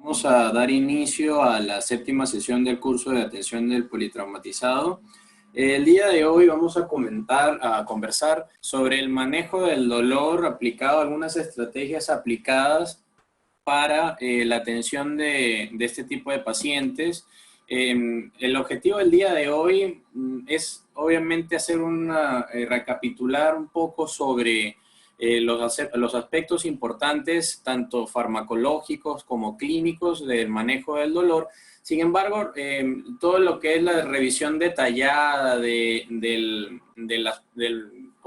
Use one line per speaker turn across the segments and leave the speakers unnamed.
Vamos a dar inicio a la séptima sesión del curso de atención del politraumatizado. El día de hoy vamos a conversar sobre el manejo del dolor aplicado, algunas estrategias aplicadas para la atención de este tipo de pacientes. El objetivo del día de hoy es obviamente hacer recapitular un poco sobre los aspectos importantes, tanto farmacológicos como clínicos, del manejo del dolor. Sin embargo, todo lo que es la revisión detallada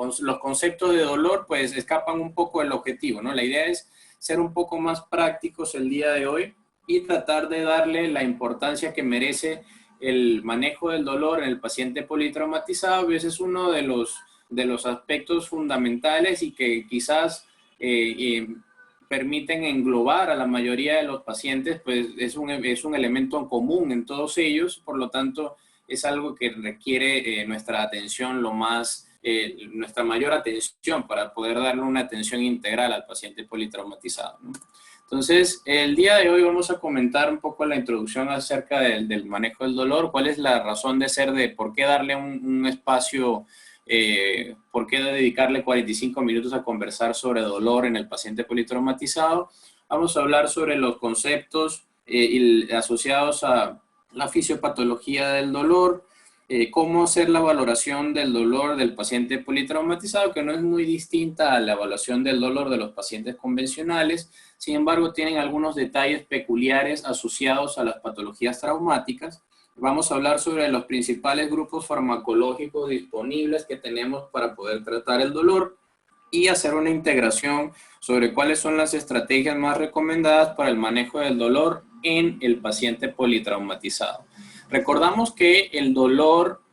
los conceptos de dolor, pues escapan un poco del objetivo, ¿no? La idea es ser un poco más prácticos el día de hoy y tratar de darle la importancia que merece el manejo del dolor en el paciente politraumatizado. Ese es uno de los aspectos fundamentales y que quizás permiten englobar a la mayoría de los pacientes, pues es un elemento común en todos ellos, por lo tanto es algo que requiere nuestra atención nuestra mayor atención para poder darle una atención integral al paciente politraumatizado, ¿no? Entonces, el día de hoy vamos a comentar un poco la introducción acerca del manejo del dolor, cuál es la razón de ser de por qué darle un espacio, por qué dedicarle 45 minutos a conversar sobre dolor en el paciente politraumatizado. Vamos a hablar sobre los conceptos asociados a la fisiopatología del dolor, cómo hacer la valoración del dolor del paciente politraumatizado, que no es muy distinta a la evaluación del dolor de los pacientes convencionales. Sin embargo, tienen algunos detalles peculiares asociados a las patologías traumáticas. Vamos a hablar sobre los principales grupos farmacológicos disponibles que tenemos para poder tratar el dolor y hacer una integración sobre cuáles son las estrategias más recomendadas para el manejo del dolor en el paciente politraumatizado. Recordamos que el dolor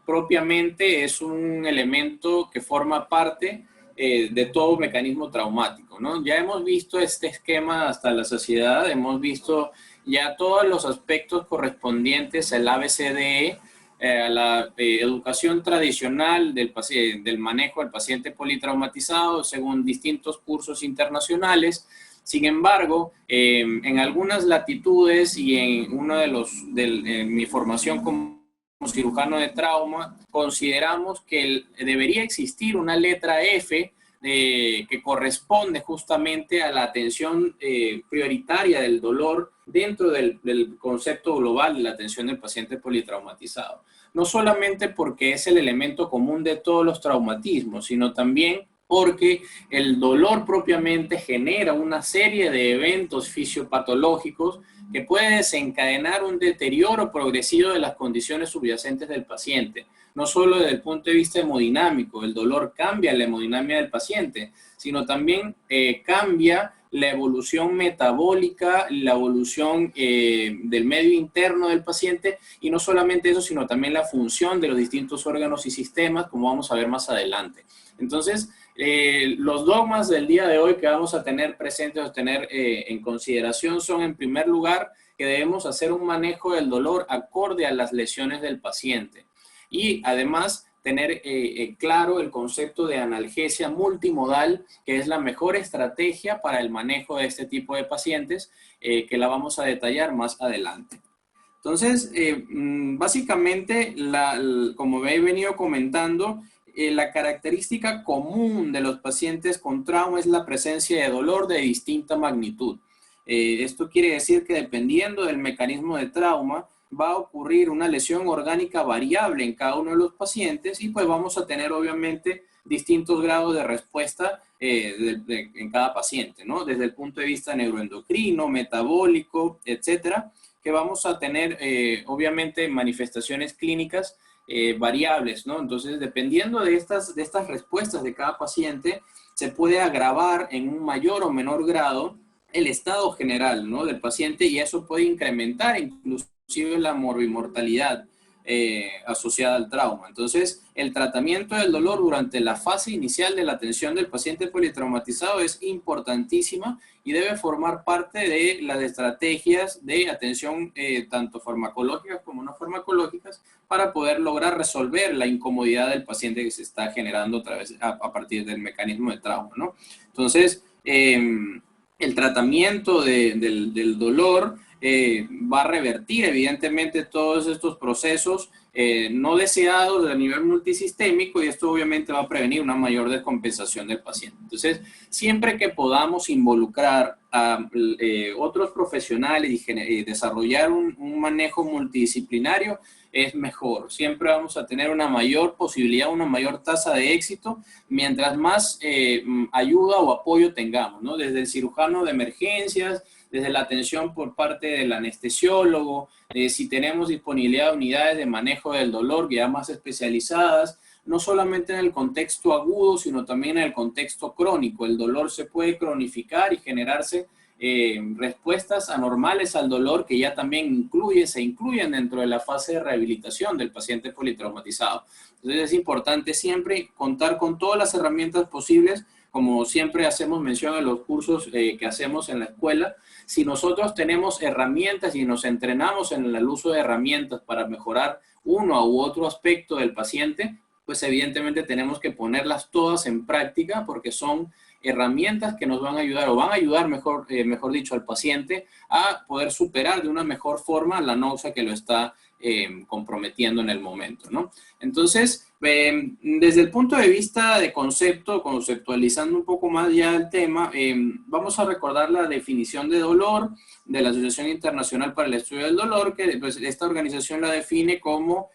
propiamente es un elemento que forma parte de todo mecanismo traumático, ¿no? Ya hemos visto este esquema hasta la saciedad, hemos visto ya todos los aspectos correspondientes al ABCDE, a la educación tradicional del manejo del paciente politraumatizado según distintos cursos internacionales. Sin embargo, en algunas latitudes y en en mi formación como cirujano de trauma, consideramos que debería existir una letra F que corresponde justamente a la atención prioritaria del dolor dentro del concepto global de la atención del paciente politraumatizado. No solamente porque es el elemento común de todos los traumatismos, sino también porque el dolor propiamente genera una serie de eventos fisiopatológicos que puede desencadenar un deterioro progresivo de las condiciones subyacentes del paciente. No solo desde el punto de vista hemodinámico, el dolor cambia la hemodinamia del paciente, sino también cambia la evolución metabólica, la evolución del medio interno del paciente, y no solamente eso, sino también la función de los distintos órganos y sistemas, como vamos a ver más adelante. Entonces, los dogmas del día de hoy que vamos a tener presentes o tener en consideración son, en primer lugar, que debemos hacer un manejo del dolor acorde a las lesiones del paciente. Y además, tener claro el concepto de analgesia multimodal, que es la mejor estrategia para el manejo de este tipo de pacientes, que la vamos a detallar más adelante. Entonces, básicamente, como he venido comentando, la característica común de los pacientes con trauma es la presencia de dolor de distinta magnitud. Esto quiere decir que dependiendo del mecanismo de trauma, va a ocurrir una lesión orgánica variable en cada uno de los pacientes y pues vamos a tener obviamente distintos grados de respuesta en cada paciente, ¿no? Desde el punto de vista neuroendocrino, metabólico, etcétera, que vamos a tener obviamente manifestaciones clínicas variables, ¿no? Entonces, dependiendo de estas respuestas de cada paciente, se puede agravar en un mayor o menor grado el estado general, ¿no?, del paciente, y eso puede incrementar inclusive la morbimortalidad asociada al trauma. Entonces, el tratamiento del dolor durante la fase inicial de la atención del paciente politraumatizado es importantísima y debe formar parte de las estrategias de atención tanto farmacológicas como no farmacológicas para poder lograr resolver la incomodidad del paciente que se está generando a partir del mecanismo de trauma, ¿no? Entonces, el tratamiento del dolor va a revertir evidentemente todos estos procesos no deseados a nivel multisistémico, y esto obviamente va a prevenir una mayor descompensación del paciente. Entonces, siempre que podamos involucrar a otros profesionales y desarrollar un manejo multidisciplinario, es mejor. Siempre vamos a tener una mayor posibilidad, una mayor tasa de éxito, mientras más ayuda o apoyo tengamos, ¿no? Desde el cirujano de emergencias, desde la atención por parte del anestesiólogo, si tenemos disponibilidad de unidades de manejo del dolor ya más especializadas, no solamente en el contexto agudo, sino también en el contexto crónico. El dolor se puede cronificar y generarse respuestas anormales al dolor que ya también se incluyen dentro de la fase de rehabilitación del paciente politraumatizado. Entonces es importante siempre contar con todas las herramientas posibles, como siempre hacemos mención en los cursos que hacemos en la escuela. Si nosotros tenemos herramientas y nos entrenamos en el uso de herramientas para mejorar uno u otro aspecto del paciente, pues evidentemente tenemos que ponerlas todas en práctica, porque son herramientas que nos van a ayudar, o van a ayudar, mejor dicho, al paciente a poder superar de una mejor forma la náusea que lo está comprometiendo en el momento, ¿no? Entonces, desde el punto de vista de conceptualizando un poco más ya el tema, vamos a recordar la definición de dolor de la Asociación Internacional para el Estudio del Dolor, que pues, esta organización la define como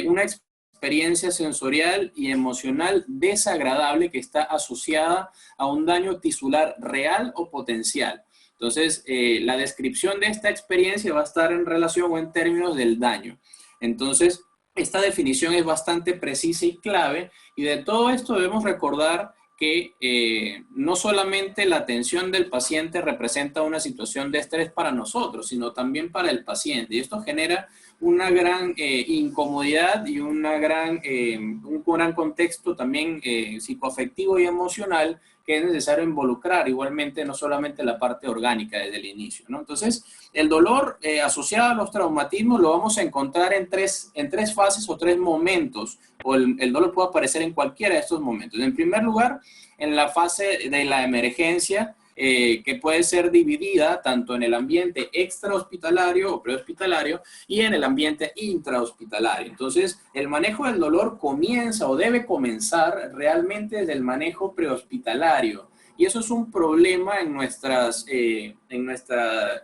una experiencia sensorial y emocional desagradable que está asociada a un daño tisular real o potencial. Entonces, la descripción de esta experiencia va a estar en relación o en términos del daño. Entonces, esta definición es bastante precisa y clave, y de todo esto debemos recordar que no solamente la atención del paciente representa una situación de estrés para nosotros, sino también para el paciente. Y esto genera una gran incomodidad y un gran contexto también psicoafectivo y emocional, que es necesario involucrar igualmente, no solamente la parte orgánica desde el inicio, ¿no? Entonces, el dolor asociado a los traumatismos lo vamos a encontrar en tres fases o tres momentos, o el dolor puede aparecer en cualquiera de estos momentos. En primer lugar, en la fase de la emergencia, que puede ser dividida tanto en el ambiente extrahospitalario o prehospitalario y en el ambiente intrahospitalario. Entonces, el manejo del dolor comienza o debe comenzar realmente desde el manejo prehospitalario. Y eso es un problema en nuestra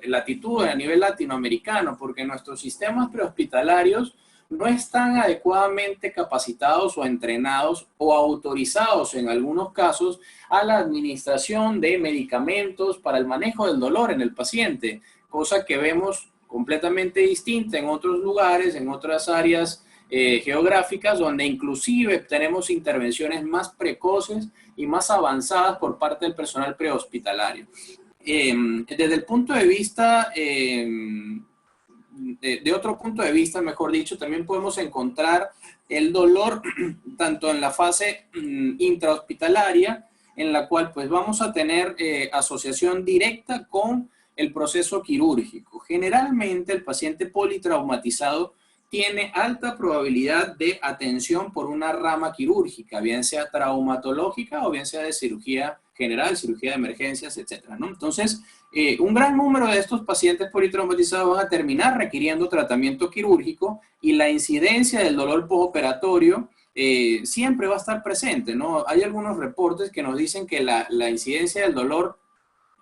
latitud a nivel latinoamericano, porque nuestros sistemas prehospitalarios no están adecuadamente capacitados o entrenados o autorizados en algunos casos a la administración de medicamentos para el manejo del dolor en el paciente, cosa que vemos completamente distinta en otros lugares, en otras áreas geográficas, donde inclusive tenemos intervenciones más precoces y más avanzadas por parte del personal prehospitalario. Desde el punto de vista de otro punto de vista, mejor dicho, también podemos encontrar el dolor tanto en la fase intrahospitalaria, en la cual pues vamos a tener asociación directa con el proceso quirúrgico. Generalmente el paciente politraumatizado tiene alta probabilidad de atención por una rama quirúrgica, bien sea traumatológica o bien sea de cirugía general, cirugía de emergencias, etcétera, ¿no? Entonces, un gran número de estos pacientes politraumatizados van a terminar requiriendo tratamiento quirúrgico, y la incidencia del dolor postoperatorio siempre va a estar presente, ¿no? Hay algunos reportes que nos dicen que la incidencia del dolor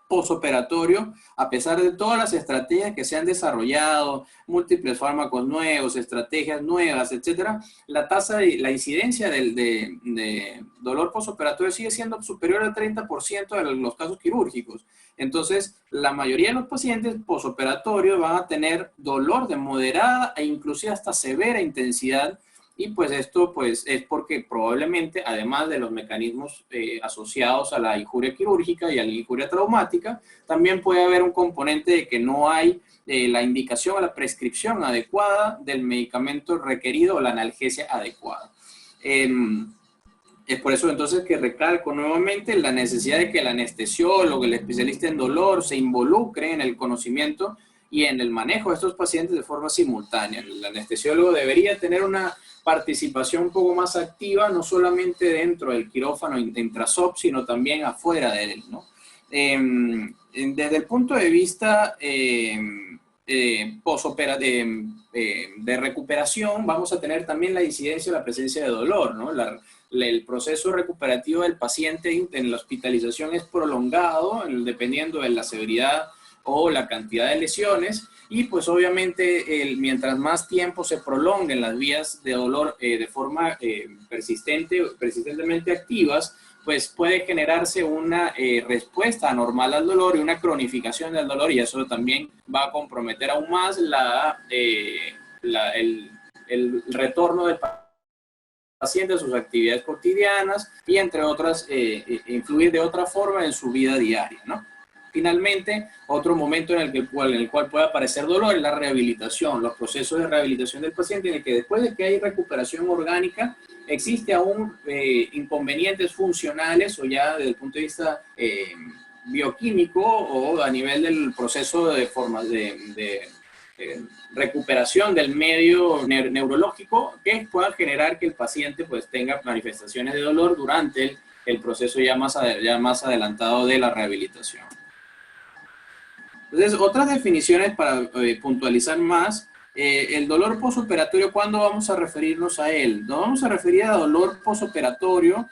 postoperatorio, a pesar de todas las estrategias que se han desarrollado, múltiples fármacos nuevos, estrategias nuevas, etcétera, la incidencia de dolor postoperatorio sigue siendo superior al 30% de los casos quirúrgicos. Entonces, la mayoría de los pacientes postoperatorios van a tener dolor de moderada e inclusive hasta severa intensidad. Y pues esto pues, es porque probablemente, además de los mecanismos asociados a la injuria quirúrgica y a la injuria traumática, también puede haber un componente de que no hay la indicación o la prescripción adecuada del medicamento requerido o la analgesia adecuada. Es por eso entonces que recalco nuevamente la necesidad de que el anestesiólogo, el especialista en dolor, se involucre en el conocimiento y en el manejo de estos pacientes de forma simultánea. El anestesiólogo debería tener una participación un poco más activa, no solamente dentro del quirófano intrasop, sino también afuera de él, ¿no? desde el punto de vista de recuperación, vamos a tener también la incidencia de la presencia de dolor, ¿no? El proceso recuperativo del paciente en la hospitalización es prolongado, dependiendo de la severidad o la cantidad de lesiones, y pues obviamente mientras más tiempo se prolonguen las vías de dolor de forma persistentemente activas, pues puede generarse una respuesta anormal al dolor y una cronificación del dolor, y eso también va a comprometer aún más el retorno del paciente a sus actividades cotidianas y, entre otras, influir de otra forma en su vida diaria, ¿no? Finalmente, otro momento en el cual puede aparecer dolor es la rehabilitación, los procesos de rehabilitación del paciente, en el que después de que hay recuperación orgánica, existe aún inconvenientes funcionales o ya desde el punto de vista bioquímico o a nivel del proceso de recuperación del medio neurológico, que puedan generar que el paciente pues tenga manifestaciones de dolor durante el proceso ya más adelantado de la rehabilitación. Entonces, otras definiciones para puntualizar más, el dolor posoperatorio, ¿cuándo vamos a referirnos a él? Nos vamos a referir a dolor posoperatorio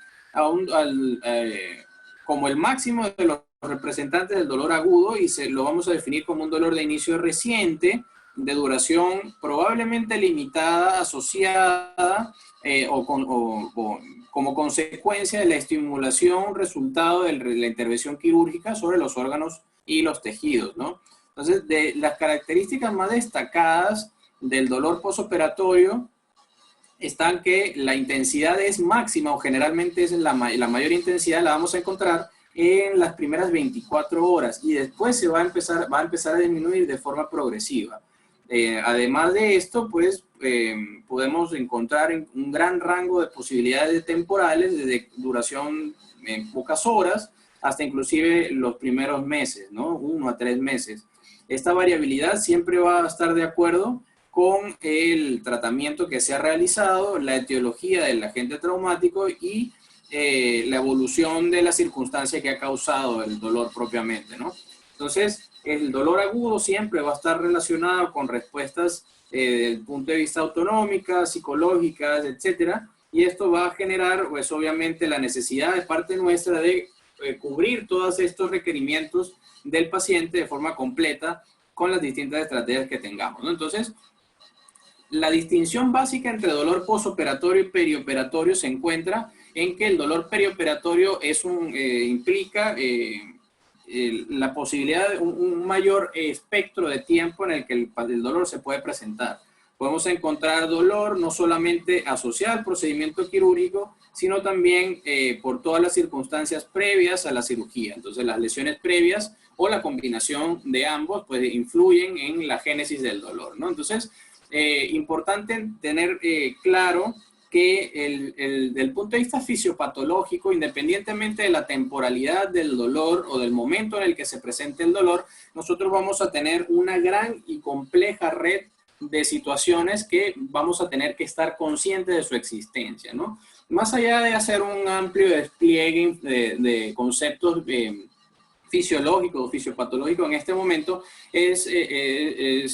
como el máximo de los representantes del dolor agudo, y lo vamos a definir como un dolor de inicio reciente, de duración probablemente limitada, asociada como consecuencia de la estimulación resultado de la intervención quirúrgica sobre los órganos y los tejidos, ¿no? Entonces, de las características más destacadas del dolor posoperatorio están que la intensidad es máxima, o generalmente es la mayor intensidad la vamos a encontrar en las primeras 24 horas, y después va a empezar a disminuir de forma progresiva. Además de esto, pues podemos encontrar un gran rango de posibilidades temporales, desde duración en pocas horas hasta inclusive los primeros meses, ¿no? 1 a 3 meses. Esta variabilidad siempre va a estar de acuerdo con el tratamiento que se ha realizado, la etiología del agente traumático y la evolución de la circunstancia que ha causado el dolor propiamente, ¿no? Entonces, el dolor agudo siempre va a estar relacionado con respuestas desde el punto de vista autonómicas, psicológicas, etcétera, y esto va a generar, pues obviamente, la necesidad de parte nuestra de cubrir todos estos requerimientos del paciente de forma completa con las distintas estrategias que tengamos, ¿no? Entonces, la distinción básica entre dolor posoperatorio y perioperatorio se encuentra en que el dolor perioperatorio implica la posibilidad de un mayor espectro de tiempo en el que el dolor se puede presentar. Podemos encontrar dolor no solamente asociado al procedimiento quirúrgico, sino también por todas las circunstancias previas a la cirugía. Entonces, las lesiones previas o la combinación de ambos pues influyen en la génesis del dolor, ¿no? Entonces, importante tener claro que del punto de vista fisiopatológico, independientemente de la temporalidad del dolor o del momento en el que se presente el dolor, nosotros vamos a tener una gran y compleja red de situaciones que vamos a tener que estar conscientes de su existencia, ¿no? Más allá de hacer un amplio despliegue de conceptos fisiológicos o fisiopatológicos en este momento, es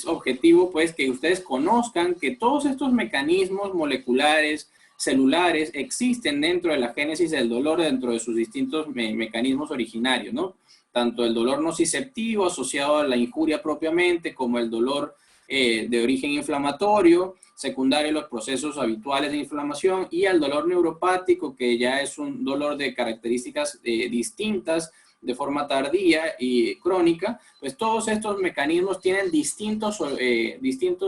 objetivo pues que ustedes conozcan que todos estos mecanismos moleculares, celulares, existen dentro de la génesis del dolor, dentro de sus distintos mecanismos originarios, ¿no? Tanto el dolor nociceptivo asociado a la injuria propiamente, como el dolor de origen inflamatorio, secundario a los procesos habituales de inflamación, y al dolor neuropático, que ya es un dolor de características distintas, de forma tardía y crónica. Pues todos estos mecanismos tienen distintos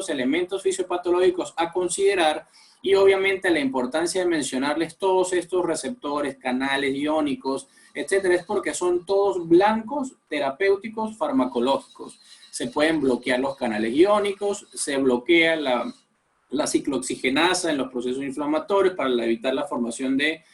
elementos fisiopatológicos a considerar, y obviamente la importancia de mencionarles todos estos receptores, canales iónicos, etcétera, es porque son todos blancos terapéuticos farmacológicos. Se pueden bloquear los canales iónicos, se bloquea la ciclooxigenasa en los procesos inflamatorios para evitar la formación de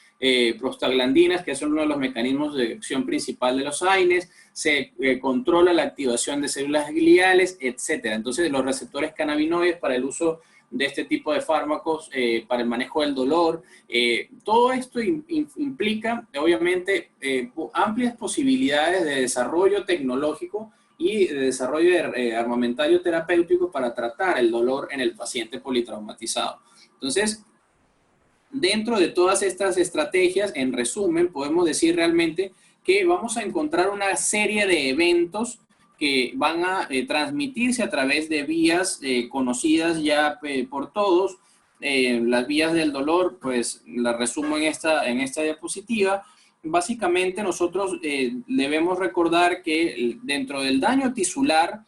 prostaglandinas, que son uno de los mecanismos de acción principal de los AINES, se controla la activación de células gliales, etc. Entonces, los receptores cannabinoides para el uso de este tipo de fármacos para el manejo del dolor. Todo esto implica, obviamente, amplias posibilidades de desarrollo tecnológico y de desarrollo de armamentario terapéutico para tratar el dolor en el paciente politraumatizado. Entonces, dentro de todas estas estrategias, en resumen, podemos decir realmente que vamos a encontrar una serie de eventos que van a transmitirse a través de vías conocidas ya por todos. Las vías del dolor, pues las resumo en esta diapositiva. Básicamente nosotros debemos recordar que dentro del daño tisular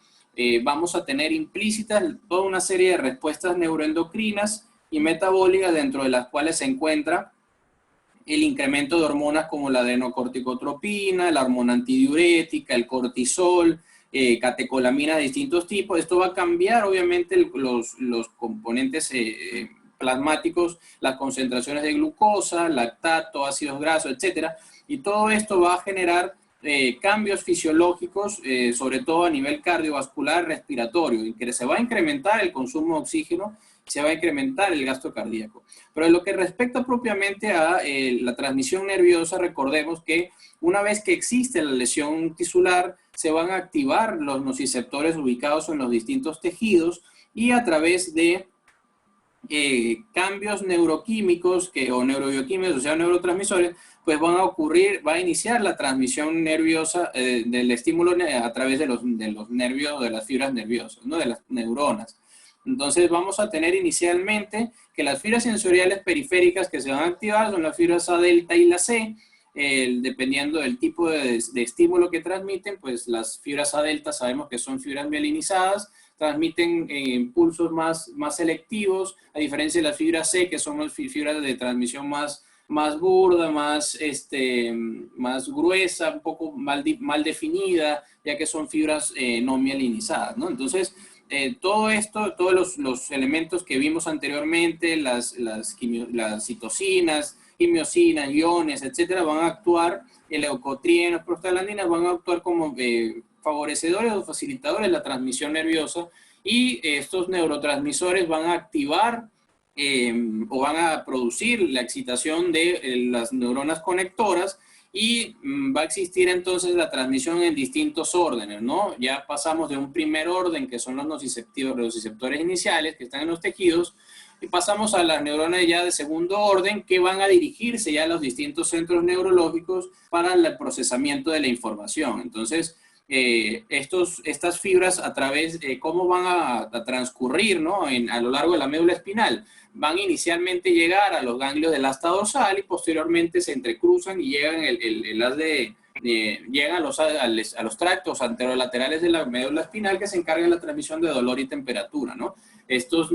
vamos a tener implícitas toda una serie de respuestas neuroendocrinas y metabólicas, dentro de las cuales se encuentra el incremento de hormonas como la adenocorticotropina, la hormona antidiurética, el cortisol, catecolaminas de distintos tipos. Esto va a cambiar obviamente los componentes plasmáticos, las concentraciones de glucosa, lactato, ácidos grasos, etcétera, y todo esto va a generar cambios fisiológicos, sobre todo a nivel cardiovascular, respiratorio, y que se va a incrementar el consumo de oxígeno, se va a incrementar el gasto cardíaco. Pero en lo que respecta propiamente a la transmisión nerviosa, recordemos que una vez que existe la lesión tisular, se van a activar los nociceptores ubicados en los distintos tejidos, y a través de cambios neuroquímicos o neurobioquímicos, o sea, neurotransmisores, pues van a ocurrir, va a iniciar la transmisión nerviosa del estímulo a través de los nervios, de las fibras nerviosas, ¿no? De las neuronas. Entonces vamos a tener inicialmente que las fibras sensoriales periféricas que se van a activar son las fibras A delta y la C. Dependiendo del tipo de estímulo que transmiten, pues las fibras A delta sabemos que son fibras mielinizadas, transmiten impulsos más selectivos, a diferencia de las fibras C, que son las fibras de transmisión más burda, más gruesa, un poco mal definida, ya que son fibras no mielinizadas, ¿no? Entonces, todo esto, todos los elementos que vimos anteriormente, las citocinas, quimiosinas, iones, etcétera, van a actuar, leucotrienos, prostaglandinas, van a actuar como favorecedores o facilitadores de la transmisión nerviosa, y estos neurotransmisores van a activar o van a producir la excitación de las neuronas conectoras, y va a existir entonces la transmisión en distintos órdenes, ¿no? Ya pasamos de un primer orden, que son los nociceptores iniciales que están en los tejidos, y pasamos a las neuronas ya de segundo orden, que van a dirigirse ya a los distintos centros neurológicos para el procesamiento de la información. Entonces, estas fibras, a través de cómo van a transcurrir, ¿no? a lo largo de la médula espinal, van inicialmente a llegar a los ganglios del asta dorsal, y posteriormente se entrecruzan y llegan llegan a los tractos anterolaterales de la médula espinal, que se encargan de la transmisión de dolor y temperatura, ¿no? Estas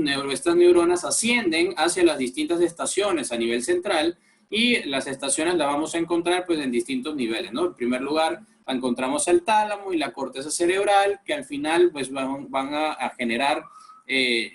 neuronas ascienden hacia las distintas estaciones a nivel central, y las estaciones las vamos a encontrar pues en distintos niveles, ¿no? En primer lugar encontramos el tálamo y la corteza cerebral, que al final pues van a generar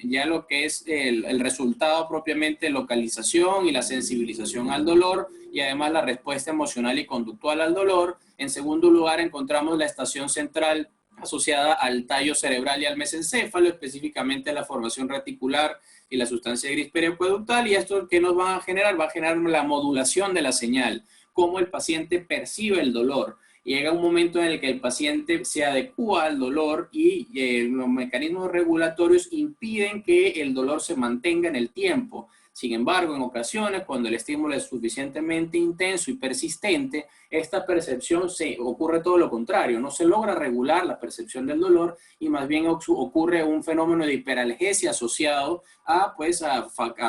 ya lo que es el resultado propiamente, localización y la sensibilización al dolor, y además la respuesta emocional y conductual al dolor. En segundo lugar encontramos la estación central, asociada al tallo cerebral y al mesencéfalo, específicamente a la formación reticular y la sustancia gris periacueductal. Y esto, ¿qué nos va a generar? Va a generar la modulación de la señal, cómo el paciente percibe el dolor. Llega un momento en el que el paciente se adecúa al dolor, y los mecanismos regulatorios impiden que el dolor se mantenga en el tiempo. Sin embargo, en ocasiones, cuando el estímulo es suficientemente intenso y persistente, esta percepción ocurre todo lo contrario. No se logra regular la percepción del dolor, y más bien ocurre un fenómeno de hiperalgesia asociado a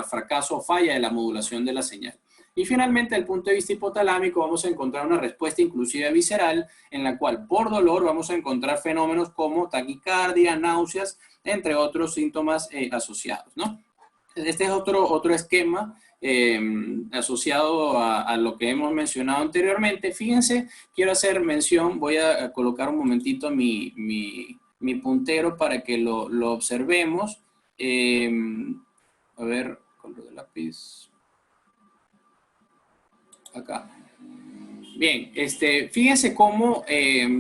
fracaso o falla de la modulación de la señal. Y finalmente, desde el punto de vista hipotalámico, vamos a encontrar una respuesta inclusive visceral, en la cual por dolor vamos a encontrar fenómenos como taquicardia, náuseas, entre otros síntomas asociados, ¿no? Este es otro esquema asociado a lo que hemos mencionado anteriormente. Fíjense, quiero hacer mención, voy a colocar un momentito mi puntero para que lo observemos. A ver, color de lápiz. Acá. Bien, fíjense cómo,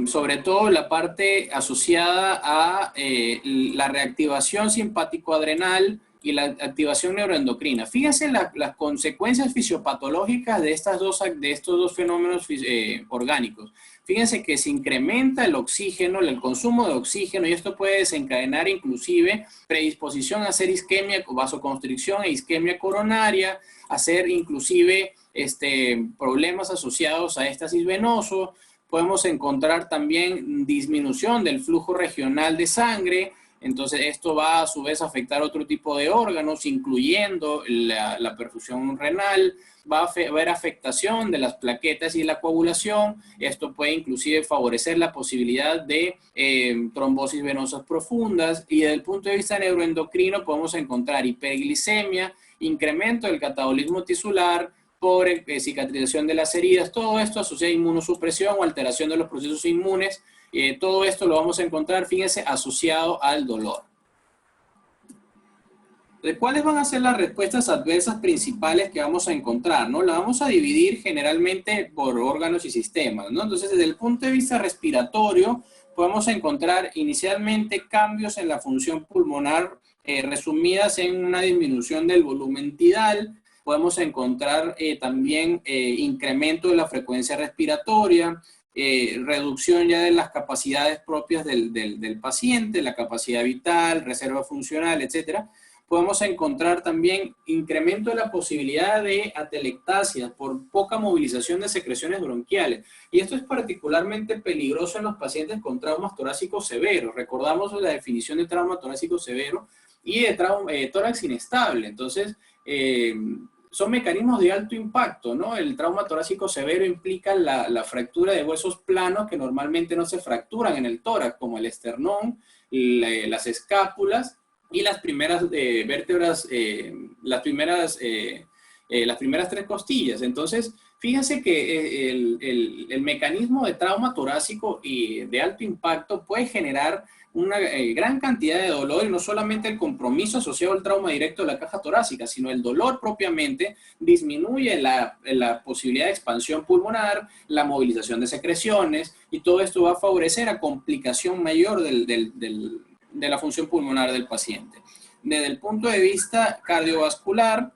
sobre todo la parte asociada a la reactivación simpático-adrenal y la activación neuroendocrina. Fíjense las consecuencias fisiopatológicas de estos dos fenómenos orgánicos. Fíjense que se incrementa el oxígeno, el consumo de oxígeno, y esto puede desencadenar inclusive predisposición a hacer isquemia, vasoconstricción e isquemia coronaria, hacer inclusive problemas asociados a éxtasis venoso. Podemos encontrar también disminución del flujo regional de sangre. Entonces, esto va a su vez a afectar otro tipo de órganos, incluyendo la perfusión renal. Va a haber afectación de las plaquetas y la coagulación. Esto puede inclusive favorecer la posibilidad de trombosis venosas profundas. Y desde el punto de vista neuroendocrino podemos encontrar hiperglicemia, incremento del catabolismo tisular, pobre cicatrización de las heridas. Todo esto asociado a inmunosupresión o alteración de los procesos inmunes. Todo esto lo vamos a encontrar, fíjense, asociado al dolor. Entonces, ¿cuáles van a ser las respuestas adversas principales que vamos a encontrar, ¿no? La vamos a dividir generalmente por órganos y sistemas, ¿no? Entonces, desde el punto de vista respiratorio, podemos encontrar inicialmente cambios en la función pulmonar, resumidas en una disminución del volumen tidal. Podemos encontrar también incremento de la frecuencia respiratoria, reducción ya de las capacidades propias del paciente, la capacidad vital, reserva funcional, etcétera. Podemos encontrar también incremento de la posibilidad de atelectasia por poca movilización de secreciones bronquiales. Y esto es particularmente peligroso en los pacientes con traumas torácicos severos. Recordamos la definición de trauma torácico severo y de tórax inestable. Entonces, son mecanismos de alto impacto, ¿no? El trauma torácico severo implica la fractura de huesos planos que normalmente no se fracturan en el tórax, como el esternón, las escápulas y las primeras vértebras, las primeras tres costillas. Entonces, fíjense que el mecanismo de trauma torácico y de alto impacto puede generar una gran cantidad de dolor, y no solamente el compromiso asociado al trauma directo de la caja torácica, sino el dolor propiamente disminuye la posibilidad de expansión pulmonar, la movilización de secreciones, y todo esto va a favorecer a complicación mayor de la función pulmonar del paciente. Desde el punto de vista cardiovascular,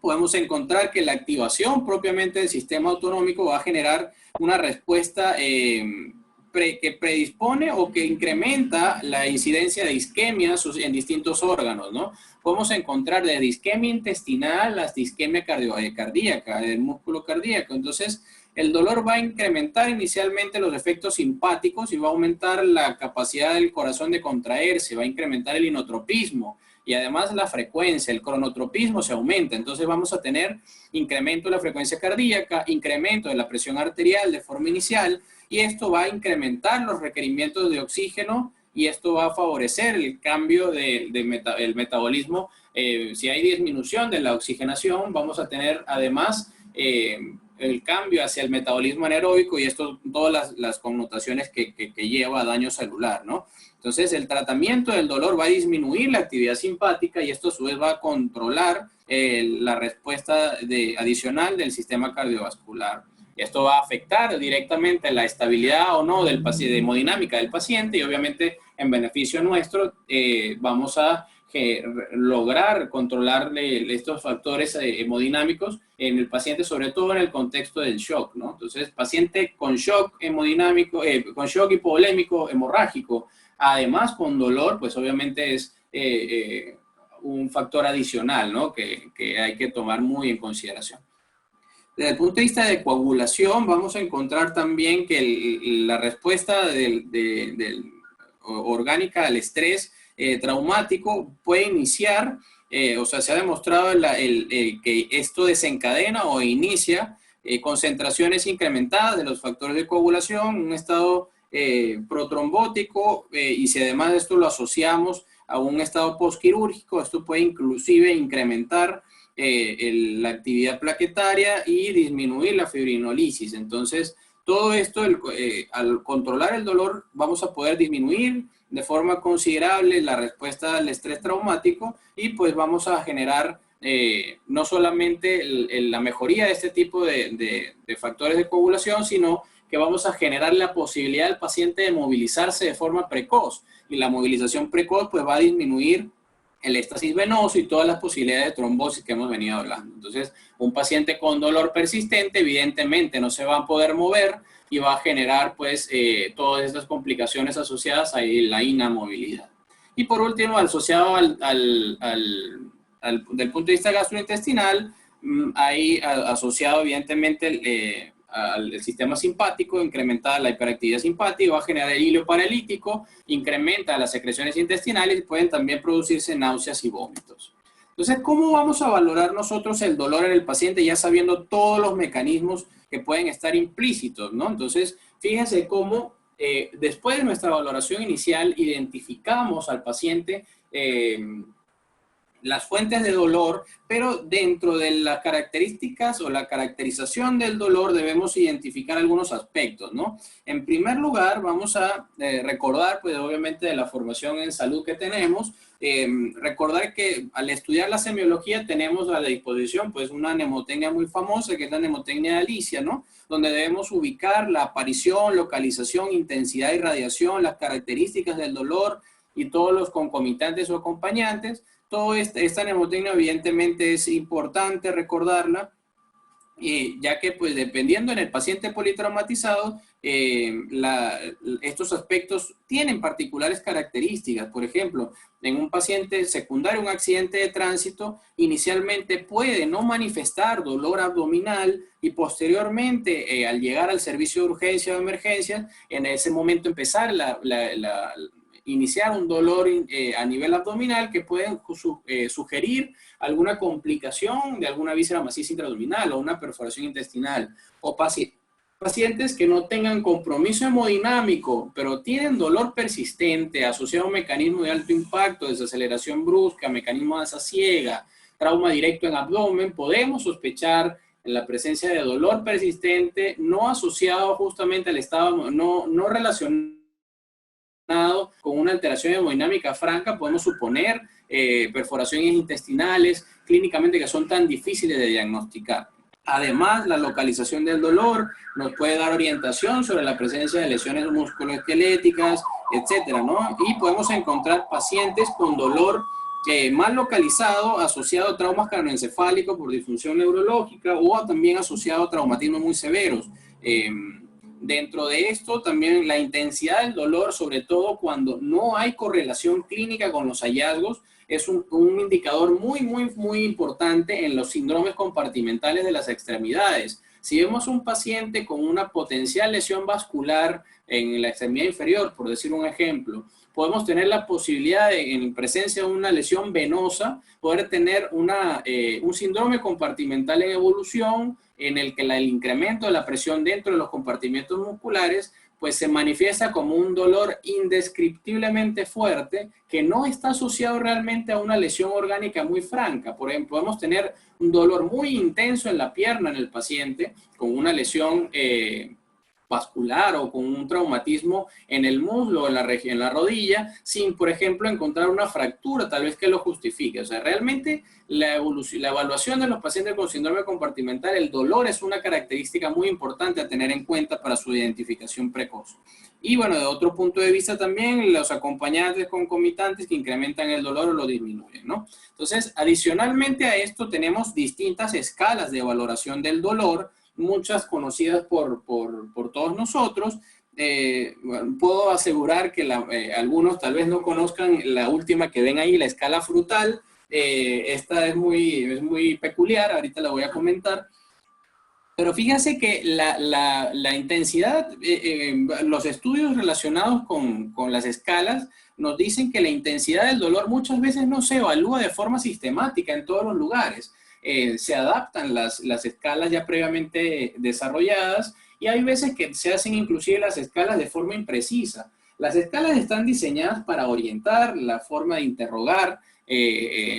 podemos encontrar que la activación propiamente del sistema autonómico va a generar una respuesta que predispone o que incrementa la incidencia de isquemias en distintos órganos, ¿no? Podemos encontrar desde isquemia intestinal hasta isquemia cardíaca, del músculo cardíaco. Entonces, el dolor va a incrementar inicialmente los efectos simpáticos y va a aumentar la capacidad del corazón de contraerse, va a incrementar el inotropismo y además la frecuencia, el cronotropismo se aumenta. Entonces vamos a tener incremento de la frecuencia cardíaca, incremento de la presión arterial de forma inicial, y esto va a incrementar los requerimientos de oxígeno y esto va a favorecer el cambio del metabolismo. Si hay disminución de la oxigenación, vamos a tener además el cambio hacia el metabolismo anaeróbico, y esto, todas las connotaciones que lleva a daño celular, ¿no? Entonces, el tratamiento del dolor va a disminuir la actividad simpática y esto a su vez va a controlar la respuesta adicional del sistema cardiovascular. Esto va a afectar directamente la estabilidad o no del de hemodinámica del paciente, y obviamente en beneficio nuestro vamos a lograr controlar estos factores hemodinámicos en el paciente, sobre todo en el contexto del shock, ¿no? Entonces, paciente con shock hemodinámico, con shock hipovolémico hemorrágico, además con dolor, pues obviamente es un factor adicional, ¿no? que hay que tomar muy en consideración. Desde el punto de vista de coagulación, vamos a encontrar también que la respuesta orgánica al estrés traumático puede iniciar, o sea, se ha demostrado que esto desencadena o inicia concentraciones incrementadas de los factores de coagulación, un estado protrombótico, y si además de esto lo asociamos a un estado postquirúrgico, esto puede inclusive incrementar la actividad plaquetaria y disminuir la fibrinolisis. Entonces, todo esto, al controlar el dolor, vamos a poder disminuir de forma considerable la respuesta al estrés traumático, y pues vamos a generar no solamente la mejoría de este tipo de factores de coagulación, sino que vamos a generar la posibilidad del paciente de movilizarse de forma precoz, y la movilización precoz pues va a disminuir el éxtasis venoso y todas las posibilidades de trombosis que hemos venido hablando. Entonces, un paciente con dolor persistente evidentemente no se va a poder mover y va a generar pues todas estas complicaciones asociadas a la inamovilidad. Y por último, asociado del punto de vista gastrointestinal, hay asociado evidentemente al sistema simpático, incrementa la hiperactividad simpática, va a generar el hilo paralítico, incrementa las secreciones intestinales y pueden también producirse náuseas y vómitos. Entonces, ¿cómo vamos a valorar nosotros el dolor en el paciente ya sabiendo todos los mecanismos que pueden estar implícitos, ¿no? Entonces, fíjense cómo después de nuestra valoración inicial identificamos al paciente las fuentes de dolor, pero dentro de las características o la caracterización del dolor debemos identificar algunos aspectos, ¿no? En primer lugar, vamos a recordar, pues obviamente de la formación en salud que tenemos, recordar que al estudiar la semiología tenemos a la disposición pues una mnemotecnia muy famosa que es la mnemotecnia de Alicia, ¿no? Donde debemos ubicar la aparición, localización, intensidad y radiación, las características del dolor y todos los concomitantes o acompañantes. Toda esta mnemotecnia evidentemente es importante recordarla, ya que pues dependiendo en el paciente politraumatizado, estos aspectos tienen particulares características. Por ejemplo, en un paciente secundario a un accidente de tránsito, inicialmente puede no manifestar dolor abdominal y posteriormente, al llegar al servicio de urgencia o emergencia, en ese momento empezar iniciar un dolor a nivel abdominal que puede sugerir alguna complicación de alguna víscera maciza intraabdominal o una perforación intestinal. O pacientes que no tengan compromiso hemodinámico, pero tienen dolor persistente asociado a un mecanismo de alto impacto, desaceleración brusca, mecanismo de asa ciega, trauma directo en abdomen, podemos sospechar en la presencia de dolor persistente no asociado justamente al estado, no relacionado con una alteración hemodinámica franca, podemos suponer perforaciones intestinales clínicamente que son tan difíciles de diagnosticar. Además, la localización del dolor nos puede dar orientación sobre la presencia de lesiones musculoesqueléticas, etcétera, ¿no? Y podemos encontrar pacientes con dolor mal localizado, asociado a traumas craneoencefálicos por disfunción neurológica o también asociado a traumatismos muy severos. Dentro de esto también la intensidad del dolor, sobre todo cuando no hay correlación clínica con los hallazgos, es un indicador muy importante en los síndromes compartimentales de las extremidades. Si vemos un paciente con una potencial lesión vascular en la extremidad inferior, por decir un ejemplo, podemos tener la posibilidad de, en presencia de una lesión venosa, poder tener un síndrome compartimental en evolución, en el que el incremento de la presión dentro de los compartimentos musculares pues se manifiesta como un dolor indescriptiblemente fuerte que no está asociado realmente a una lesión orgánica muy franca. Por ejemplo, podemos tener un dolor muy intenso en la pierna en el paciente con una lesión vascular o con un traumatismo en el muslo, en la rodilla, sin, por ejemplo, encontrar una fractura tal vez que lo justifique. O sea, realmente la evaluación de los pacientes con síndrome compartimental, el dolor es una característica muy importante a tener en cuenta para su identificación precoz. Y bueno, de otro punto de vista también, los acompañantes concomitantes que incrementan el dolor o lo disminuyen, ¿no? Entonces, adicionalmente a esto tenemos distintas escalas de valoración del dolor, muchas conocidas por todos nosotros. Puedo asegurar que algunos tal vez no conozcan la última que ven ahí, la escala frutal. Esta es muy peculiar, ahorita la voy a comentar. Pero fíjense que la intensidad, los estudios relacionados con las escalas nos dicen que la intensidad del dolor muchas veces no se evalúa de forma sistemática en todos los lugares. Se adaptan las escalas ya previamente desarrolladas y hay veces que se hacen inclusive las escalas de forma imprecisa. Las escalas están diseñadas para orientar la forma de interrogar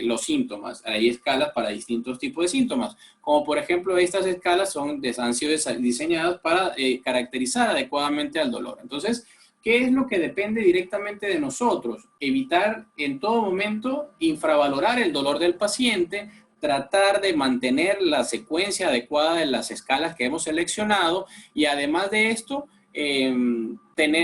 los síntomas. Hay escalas para distintos tipos de síntomas, como por ejemplo estas escalas han sido diseñadas para caracterizar adecuadamente al dolor. Entonces, ¿qué es lo que depende directamente de nosotros? Evitar en todo momento infravalorar el dolor del paciente, tratar de mantener la secuencia adecuada de las escalas que hemos seleccionado y además de esto,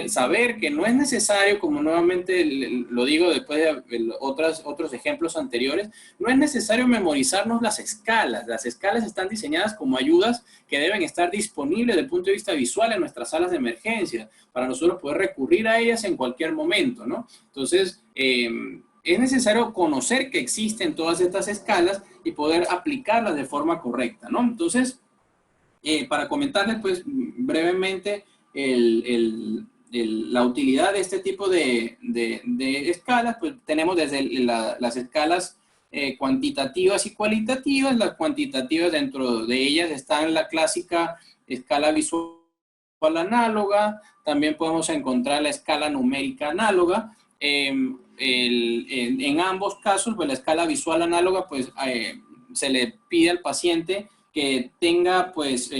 saber que no es necesario, como nuevamente lo digo después de otros ejemplos anteriores, no es necesario memorizarnos las escalas. Las escalas están diseñadas como ayudas que deben estar disponibles desde el punto de vista visual en nuestras salas de emergencia, para nosotros poder recurrir a ellas en cualquier momento, ¿no? Entonces, es necesario conocer que existen todas estas escalas y poder aplicarlas de forma correcta, ¿no? Entonces, para comentarles, pues, brevemente la utilidad de este tipo de escalas, pues tenemos desde las escalas cuantitativas y cualitativas. Las cuantitativas, dentro de ellas están la clásica escala visual análoga, también podemos encontrar la escala numérica análoga. En ambos casos, pues la escala visual análoga, pues se le pide al paciente que tenga, pues,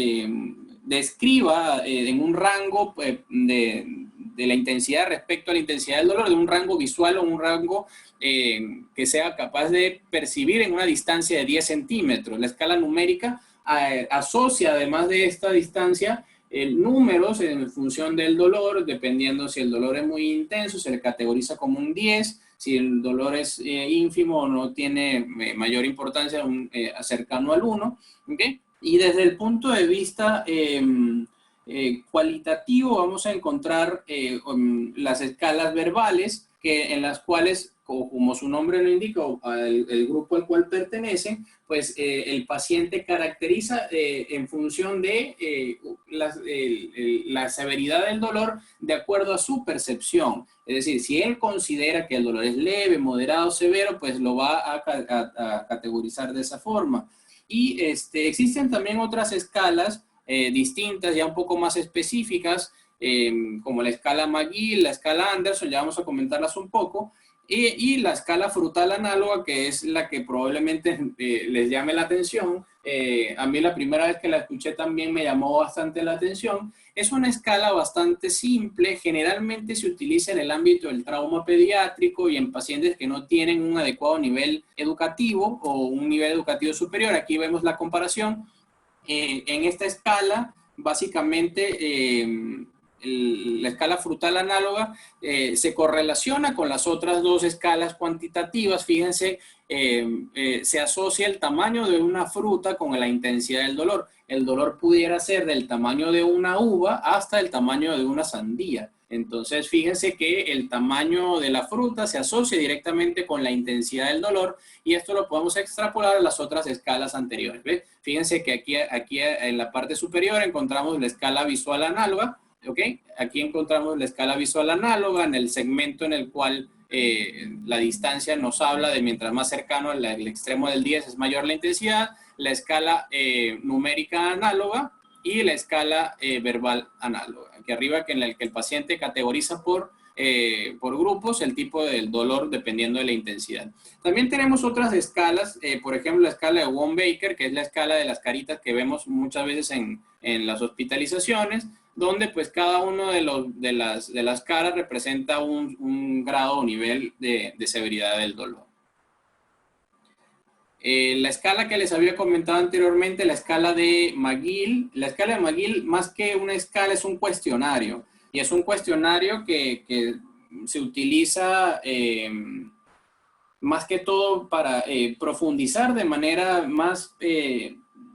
describa en un rango de la intensidad respecto a la intensidad del dolor, de un rango visual o un rango que sea capaz de percibir en una distancia de 10 centímetros. La escala numérica asocia, además de esta distancia, números en función del dolor, dependiendo si el dolor es muy intenso, se le categoriza como un 10, si el dolor es ínfimo o no tiene mayor importancia, cercano al 1, ¿okay? Y desde el punto de vista cualitativo, vamos a encontrar las escalas verbales, en las cuales, como su nombre lo indica, el grupo al cual pertenece, pues el paciente caracteriza en función de la severidad del dolor de acuerdo a su percepción. Es decir, si él considera que el dolor es leve, moderado, severo, pues lo va a categorizar de esa forma. Y existen también otras escalas distintas, ya un poco más específicas, como la escala McGill, la escala Anderson, ya vamos a comentarlas un poco, y la escala frutal análoga, que es la que probablemente les llame la atención. A mí la primera vez que la escuché también me llamó bastante la atención. Es una escala bastante simple, generalmente se utiliza en el ámbito del trauma pediátrico y en pacientes que no tienen un adecuado nivel educativo o un nivel educativo superior. Aquí vemos la comparación. En esta escala, básicamente, la escala frutal análoga se correlaciona con las otras dos escalas cuantitativas. Fíjense, se asocia el tamaño de una fruta con la intensidad del dolor. El dolor pudiera ser del tamaño de una uva hasta el tamaño de una sandía. Entonces, fíjense que el tamaño de la fruta se asocia directamente con la intensidad del dolor, y esto lo podemos extrapolar a las otras escalas anteriores. ¿Ves? Fíjense que aquí en la parte superior encontramos la escala visual análoga. ¿Ok? Aquí encontramos la escala visual análoga en el segmento en el cual la distancia nos habla de mientras más cercano al extremo del 10 es mayor la intensidad, la escala numérica análoga y la escala verbal análoga. Aquí arriba, en el que el paciente categoriza por grupos el tipo del dolor dependiendo de la intensidad. También tenemos otras escalas, por ejemplo la escala de Wong-Baker, que es la escala de las caritas que vemos muchas veces en las hospitalizaciones, donde pues cada uno de las caras representa un grado o nivel de severidad del dolor. La escala que les había comentado anteriormente, la escala de McGill. La escala de McGill, más que una escala, es un cuestionario. Y es un cuestionario que se utiliza más que todo para profundizar de manera más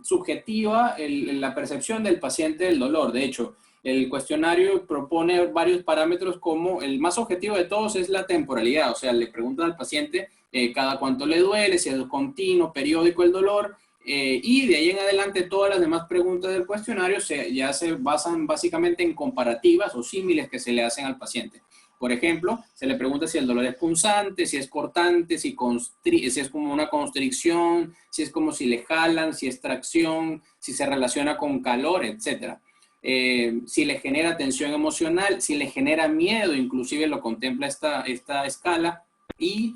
subjetiva la percepción del paciente del dolor. De hecho, el cuestionario propone varios parámetros, como el más objetivo de todos es la temporalidad. O sea, le preguntan al paciente cada cuánto le duele, si es continuo, periódico el dolor, y de ahí en adelante todas las demás preguntas del cuestionario ya se basan básicamente en comparativas o símiles que se le hacen al paciente. Por ejemplo, se le pregunta si el dolor es punzante, si es cortante, si es como una constricción, si es como si le jalan, si es tracción, si se relaciona con calor, etc. Si le genera tensión emocional, si le genera miedo, inclusive lo contempla esta escala. Y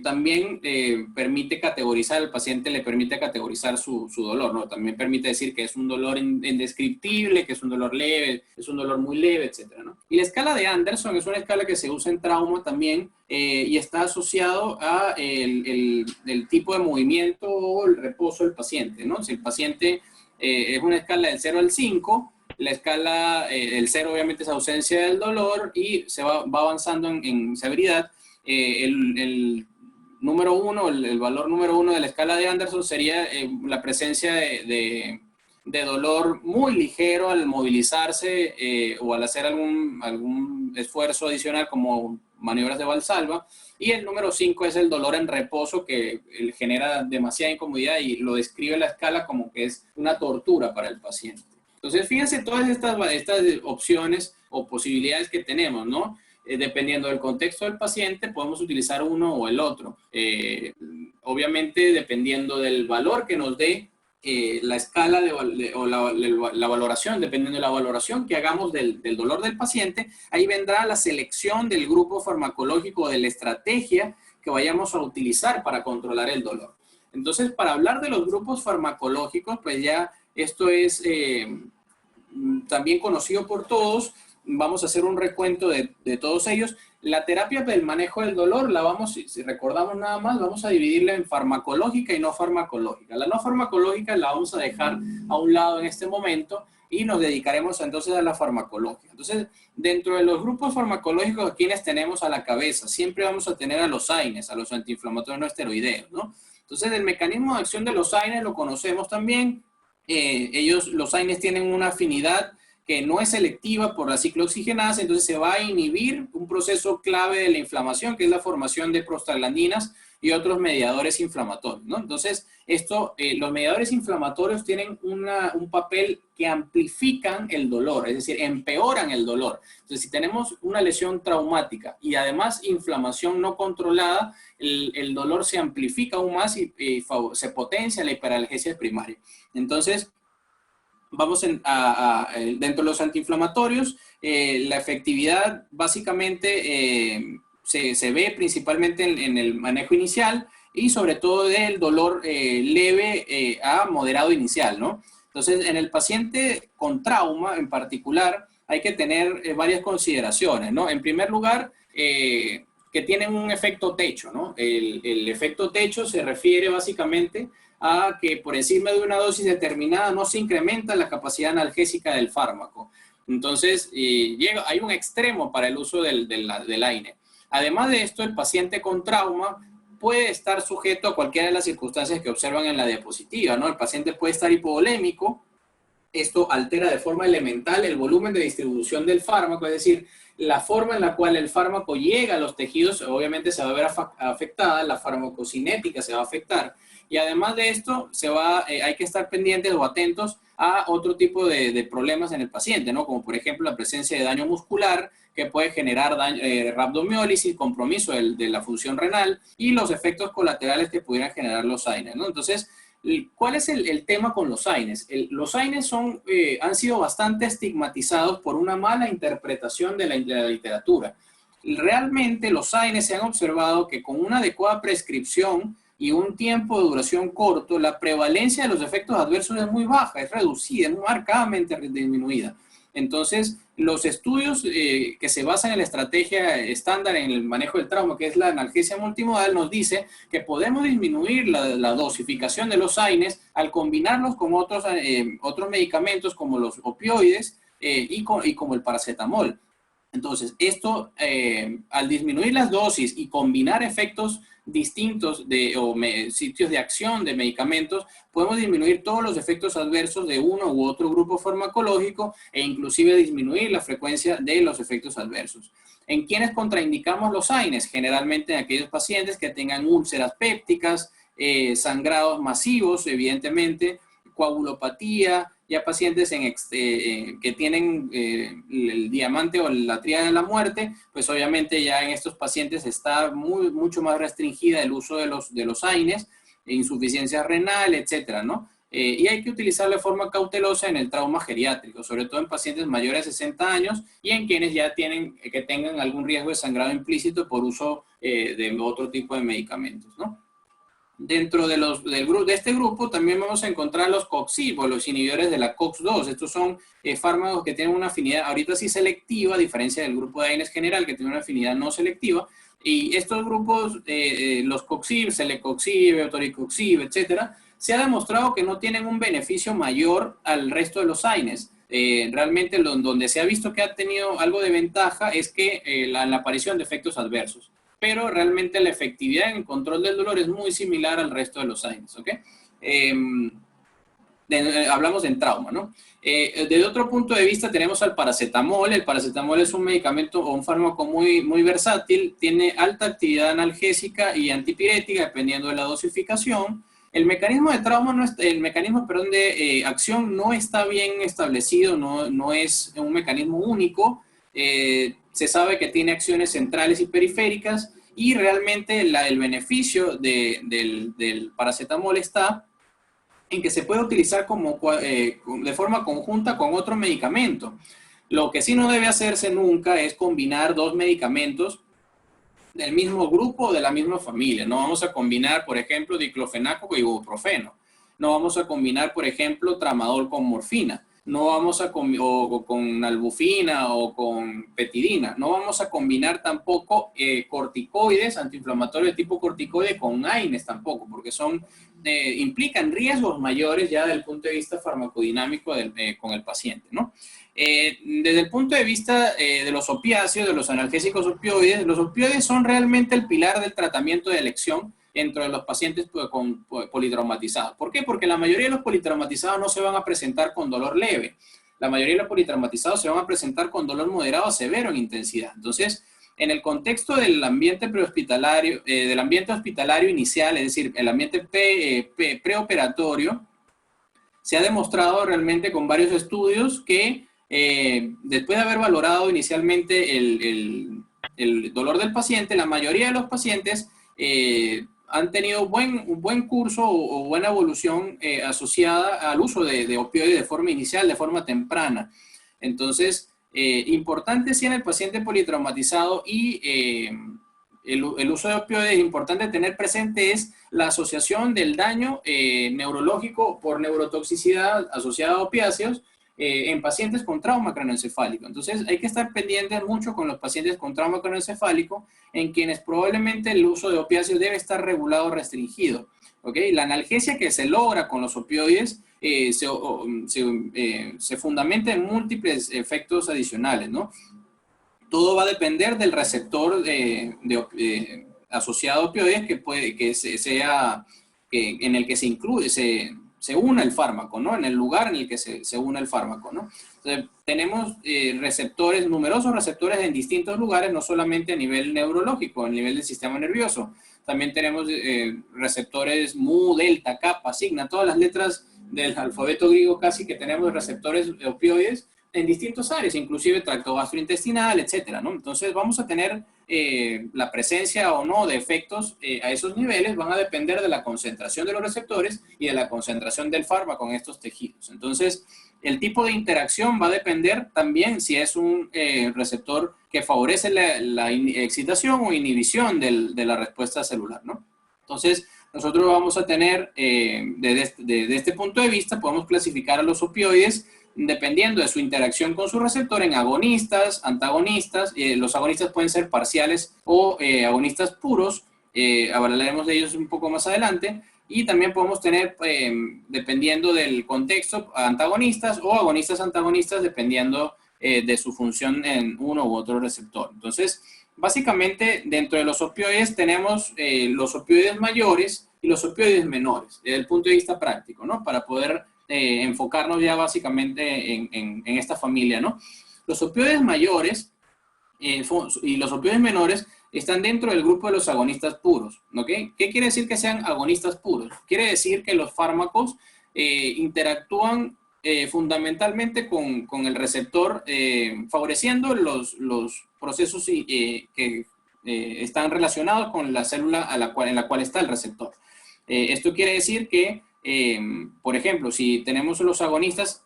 también permite categorizar, el paciente le permite categorizar su dolor, ¿no? También permite decir que es un dolor indescriptible, que es un dolor leve, es un dolor muy leve, etcétera, ¿no? Y la escala de Anderson es una escala que se usa en trauma también, y está asociado a el tipo de movimiento o el reposo del paciente, ¿no? Si el paciente es una escala del 0 al 5, La escala, el 0 obviamente es ausencia del dolor y se va avanzando en severidad. El número 1, el valor número 1 de la escala de Anderson sería la presencia de dolor muy ligero al movilizarse o al hacer algún esfuerzo adicional como maniobras de Valsalva. Y el número 5 es el dolor en reposo, que genera demasiada incomodidad y lo describe la escala como que es una tortura para el paciente. Entonces, fíjense todas estas opciones o posibilidades que tenemos, ¿no? Dependiendo del contexto del paciente, podemos utilizar uno o el otro. Obviamente, dependiendo del valor que nos dé la escala o la valoración, dependiendo de la valoración que hagamos del dolor del paciente, ahí vendrá la selección del grupo farmacológico, de la estrategia que vayamos a utilizar para controlar el dolor. Entonces, para hablar de los grupos farmacológicos, pues ya esto es también conocido por todos. Vamos a hacer un recuento de todos ellos. La terapia del manejo del dolor, si recordamos nada más, vamos a dividirla en farmacológica y no farmacológica. La no farmacológica la vamos a dejar a un lado en este momento y nos dedicaremos entonces a la farmacológica. Entonces, dentro de los grupos farmacológicos, ¿a quiénes tenemos a la cabeza? Siempre vamos a tener a los AINES, a los antiinflamatorios no esteroideos, ¿no? Entonces, el mecanismo de acción de los AINES lo conocemos también. Los AINES tienen una afinidad que no es selectiva por la ciclooxigenasa, entonces se va a inhibir un proceso clave de la inflamación, que es la formación de prostaglandinas y otros mediadores inflamatorios, ¿no? Entonces, los mediadores inflamatorios tienen un papel que amplifican el dolor, es decir, empeoran el dolor. Entonces, si tenemos una lesión traumática y además inflamación no controlada, el dolor se amplifica aún más y se potencia la hiperalgesia primaria. Entonces, vamos dentro de los antiinflamatorios, la efectividad básicamente se ve principalmente en el manejo inicial y sobre todo del dolor leve a moderado inicial, ¿no? Entonces, en el paciente con trauma en particular hay que tener varias consideraciones, ¿no? En primer lugar, que tienen un efecto techo, ¿no? El efecto techo se refiere básicamente a que por encima de una dosis determinada no se incrementa la capacidad analgésica del fármaco. Entonces, hay un extremo para el uso del AINE. Además de esto, el paciente con trauma puede estar sujeto a cualquiera de las circunstancias que observan en la diapositiva, ¿no? El paciente puede estar hipovolémico. Esto altera de forma elemental el volumen de distribución del fármaco, es decir, la forma en la cual el fármaco llega a los tejidos obviamente se va a ver afectada, la farmacocinética se va a afectar. Y además de esto, hay que estar pendientes o atentos a otro tipo de problemas en el paciente, ¿no? Como por ejemplo la presencia de daño muscular que puede generar rhabdomiólisis, compromiso de la función renal y los efectos colaterales que pudieran generar los AINES, ¿no? Entonces, ¿cuál es el tema con los AINES? Los AINES han sido bastante estigmatizados por una mala interpretación de la literatura. Realmente los AINES se han observado que con una adecuada prescripción y un tiempo de duración corto, la prevalencia de los efectos adversos es muy baja, es reducida, es marcadamente disminuida. Entonces, los estudios que se basan en la estrategia estándar en el manejo del trauma, que es la analgesia multimodal, nos dice que podemos disminuir la dosificación de los AINES al combinarlos con otros medicamentos como los opioides y como el paracetamol. Entonces, esto, al disminuir las dosis y combinar efectos distintos sitios de acción de medicamentos, podemos disminuir todos los efectos adversos de uno u otro grupo farmacológico e inclusive disminuir la frecuencia de los efectos adversos. ¿En quiénes contraindicamos los AINES? Generalmente en aquellos pacientes que tengan úlceras pépticas, sangrados masivos, evidentemente, coagulopatía, ya pacientes que tienen el diamante o la tríada de la muerte, pues obviamente ya en estos pacientes está mucho más restringida el uso de los AINES, insuficiencia renal, etcétera, ¿no? Y hay que utilizarlo de forma cautelosa en el trauma geriátrico, sobre todo en pacientes mayores de 60 años y en quienes ya tengan algún riesgo de sangrado implícito por uso de otro tipo de medicamentos, ¿no? Dentro de este grupo también vamos a encontrar los COX-IB o los inhibidores de la COX-2. Estos son fármacos que tienen una afinidad, ahorita sí selectiva, a diferencia del grupo de AINES general que tiene una afinidad no selectiva. Y estos grupos, los COX-IB, Celecoxib, Autoricoxib, etcétera, se ha demostrado que no tienen un beneficio mayor al resto de los AINES. Realmente donde se ha visto que ha tenido algo de ventaja es que la aparición de efectos adversos, pero realmente la efectividad en el control del dolor es muy similar al resto de los AINES, ¿ok? Hablamos en trauma, ¿no? Desde otro punto de vista tenemos al paracetamol. El paracetamol es un medicamento o un fármaco muy versátil, tiene alta actividad analgésica y antipirética dependiendo de la dosificación. El mecanismo de trauma, el mecanismo, perdón, de acción no está bien establecido, no es un mecanismo único. Se sabe que tiene acciones centrales y periféricas y realmente el beneficio del paracetamol está en que se puede utilizar de forma conjunta con otro medicamento. Lo que sí no debe hacerse nunca es combinar dos medicamentos del mismo grupo o de la misma familia. No vamos a combinar, por ejemplo, diclofenaco con ibuprofeno. No vamos a combinar, por ejemplo, tramadol con morfina. No vamos a o con albufina o con petidina. No vamos a combinar tampoco corticoides, antiinflamatorios de tipo corticoide con AINES tampoco, porque implican riesgos mayores ya desde el punto de vista farmacodinámico con el paciente, ¿no? Desde el punto de vista de los opiáceos, de los analgésicos opioides, los opioides son realmente el pilar del tratamiento de elección entre los pacientes politraumatizados. ¿Por qué? Porque la mayoría de los politraumatizados no se van a presentar con dolor leve. La mayoría de los politraumatizados se van a presentar con dolor moderado a severo en intensidad. Entonces, en el contexto del ambiente prehospitalario, del ambiente hospitalario inicial, es decir, el ambiente preoperatorio, se ha demostrado realmente con varios estudios que después de haber valorado inicialmente el dolor del paciente, la mayoría de los pacientes han tenido un buen curso o buena evolución asociada al uso de opioides de forma inicial, de forma temprana. Entonces, importante si en el paciente politraumatizado y el uso de opioides, es importante tener presente es la asociación del daño neurológico por neurotoxicidad asociada a opiáceos en pacientes con trauma craneoencefálico. Entonces hay que estar pendientes mucho con los pacientes con trauma craneoencefálico, en quienes probablemente el uso de opiáceos debe estar regulado o restringido. ¿Okay? La analgesia que se logra con los opioides se fundamenta en múltiples efectos adicionales, ¿no? Todo va a depender del receptor asociado a opioides en el que se incluye, se una el fármaco, ¿no? En el lugar en el que se una el fármaco, ¿no? Entonces, tenemos numerosos receptores en distintos lugares, no solamente a nivel neurológico, a nivel del sistema nervioso. También tenemos receptores mu, delta, kappa, sigma, todas las letras del alfabeto griego casi que tenemos receptores opioides en distintas áreas, inclusive tracto gastrointestinal, etcétera, ¿no? Entonces vamos a tener la presencia o no de efectos a esos niveles, van a depender de la concentración de los receptores y de la concentración del fármaco en estos tejidos. Entonces, el tipo de interacción va a depender también si es un receptor que favorece la excitación o inhibición de la respuesta celular, ¿no? Entonces, nosotros vamos a tener, desde este punto de vista, podemos clasificar a los opioides dependiendo de su interacción con su receptor en agonistas, antagonistas. Los agonistas pueden ser parciales o agonistas puros. Hablaremos de ellos un poco más adelante. Y también podemos tener, dependiendo del contexto, antagonistas o agonistas antagonistas, dependiendo de su función en uno u otro receptor. Entonces, básicamente, dentro de los opioides tenemos los opioides mayores y los opioides menores, desde el punto de vista práctico, ¿no? Para poder enfocarnos ya básicamente en esta familia, ¿no? Los opioides mayores y los opioides menores están dentro del grupo de los agonistas puros, ¿ok? ¿Qué quiere decir que sean agonistas puros? Quiere decir que los fármacos interactúan fundamentalmente con el receptor, favoreciendo los procesos que están relacionados con la célula en la cual está el receptor. Esto quiere decir que, por ejemplo, si tenemos los agonistas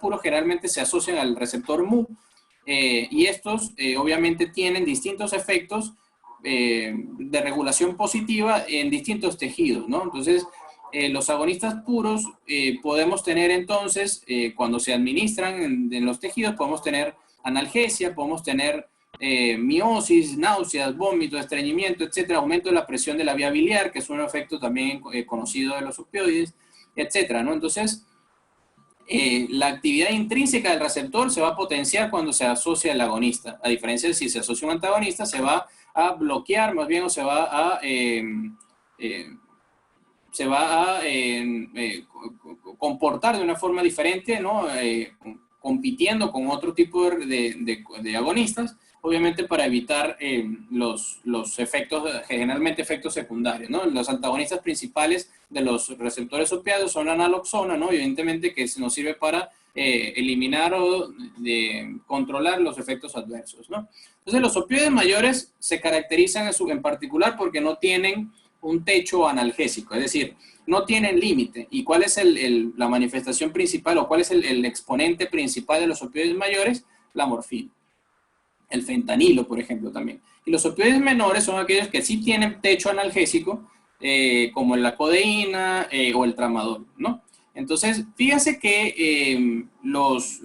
puros generalmente se asocian al receptor mu, y estos obviamente tienen distintos efectos de regulación positiva en distintos tejidos, ¿no? Entonces, los agonistas puros podemos tener entonces, cuando se administran en los tejidos, podemos tener analgesia, podemos tener miosis, náuseas, vómito, estreñimiento, etcétera, aumento de la presión de la vía biliar, que es un efecto también conocido de los opioides, etcétera, ¿no? Entonces, la actividad intrínseca del receptor se va a potenciar cuando se asocia al agonista. A diferencia de si se asocia un antagonista, se va a bloquear más bien o se va a comportar de una forma diferente, ¿no? Compitiendo con otro tipo de agonistas, obviamente para evitar los efectos, generalmente efectos secundarios, ¿no? Los antagonistas principales de los receptores opiáceos son la naloxona, ¿no? Evidentemente que nos sirve para eliminar o controlar los efectos adversos, ¿no? Entonces los opioides mayores se caracterizan en particular porque no tienen un techo analgésico, es decir, no tienen límite. ¿Y cuál es la manifestación principal o cuál es el exponente principal de los opioides mayores? La morfina. El fentanilo, por ejemplo, también. Y los opioides menores son aquellos que sí tienen techo analgésico, como la codeína o el tramadol, ¿no? Entonces, fíjense que los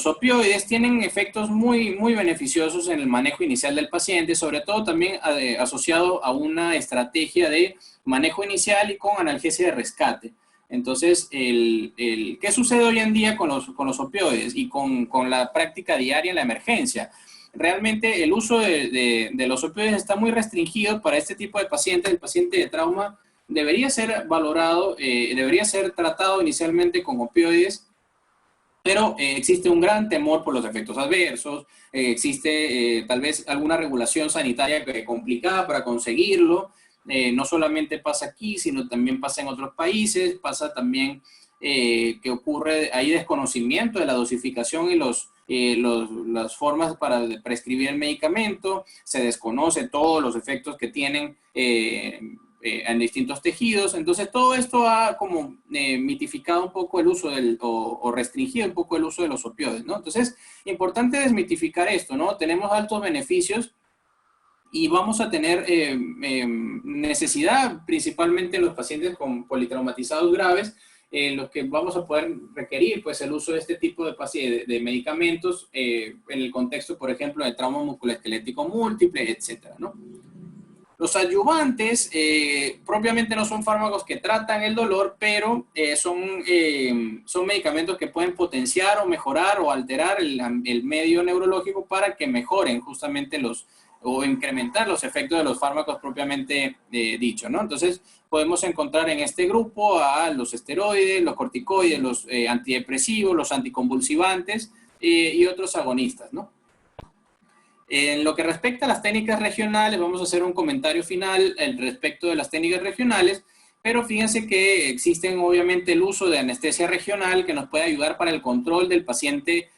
opioides tienen efectos muy, muy beneficiosos en el manejo inicial del paciente, sobre todo también asociado a una estrategia de manejo inicial y con analgesia de rescate. Entonces, ¿qué sucede hoy en día con los opioides y con la práctica diaria en la emergencia? Realmente el uso de los opioides está muy restringido para este tipo de pacientes. El paciente de trauma debería ser valorado, debería ser tratado inicialmente con opioides, pero existe un gran temor por los efectos adversos, existe tal vez alguna regulación sanitaria complicada para conseguirlo, no solamente pasa aquí, sino también pasa en otros países, pasa también que ocurre, hay desconocimiento de la dosificación y las formas para prescribir el medicamento, se desconoce todos los efectos que tienen en distintos tejidos. Entonces todo esto ha como mitificado un poco el uso o restringido un poco el uso de los opioides, ¿no? Entonces, importante desmitificar esto, ¿no? Tenemos altos beneficios y vamos a tener necesidad, principalmente en los pacientes con politraumatizados graves, los que vamos a poder requerir pues el uso de este tipo de medicamentos en el contexto, por ejemplo, de trauma musculoesquelético múltiple, etcétera, ¿no? Los adyuvantes propiamente no son fármacos que tratan el dolor, pero son medicamentos que pueden potenciar o mejorar o alterar el medio neurológico para que mejoren justamente o incrementar los efectos de los fármacos propiamente dichos, ¿no? Entonces, podemos encontrar en este grupo a los esteroides, los corticoides, los antidepresivos, los anticonvulsivantes y otros agonistas, ¿no? En lo que respecta a las técnicas regionales, vamos a hacer un comentario final respecto de las técnicas regionales, pero fíjense que existen obviamente el uso de anestesia regional que nos puede ayudar para el control del paciente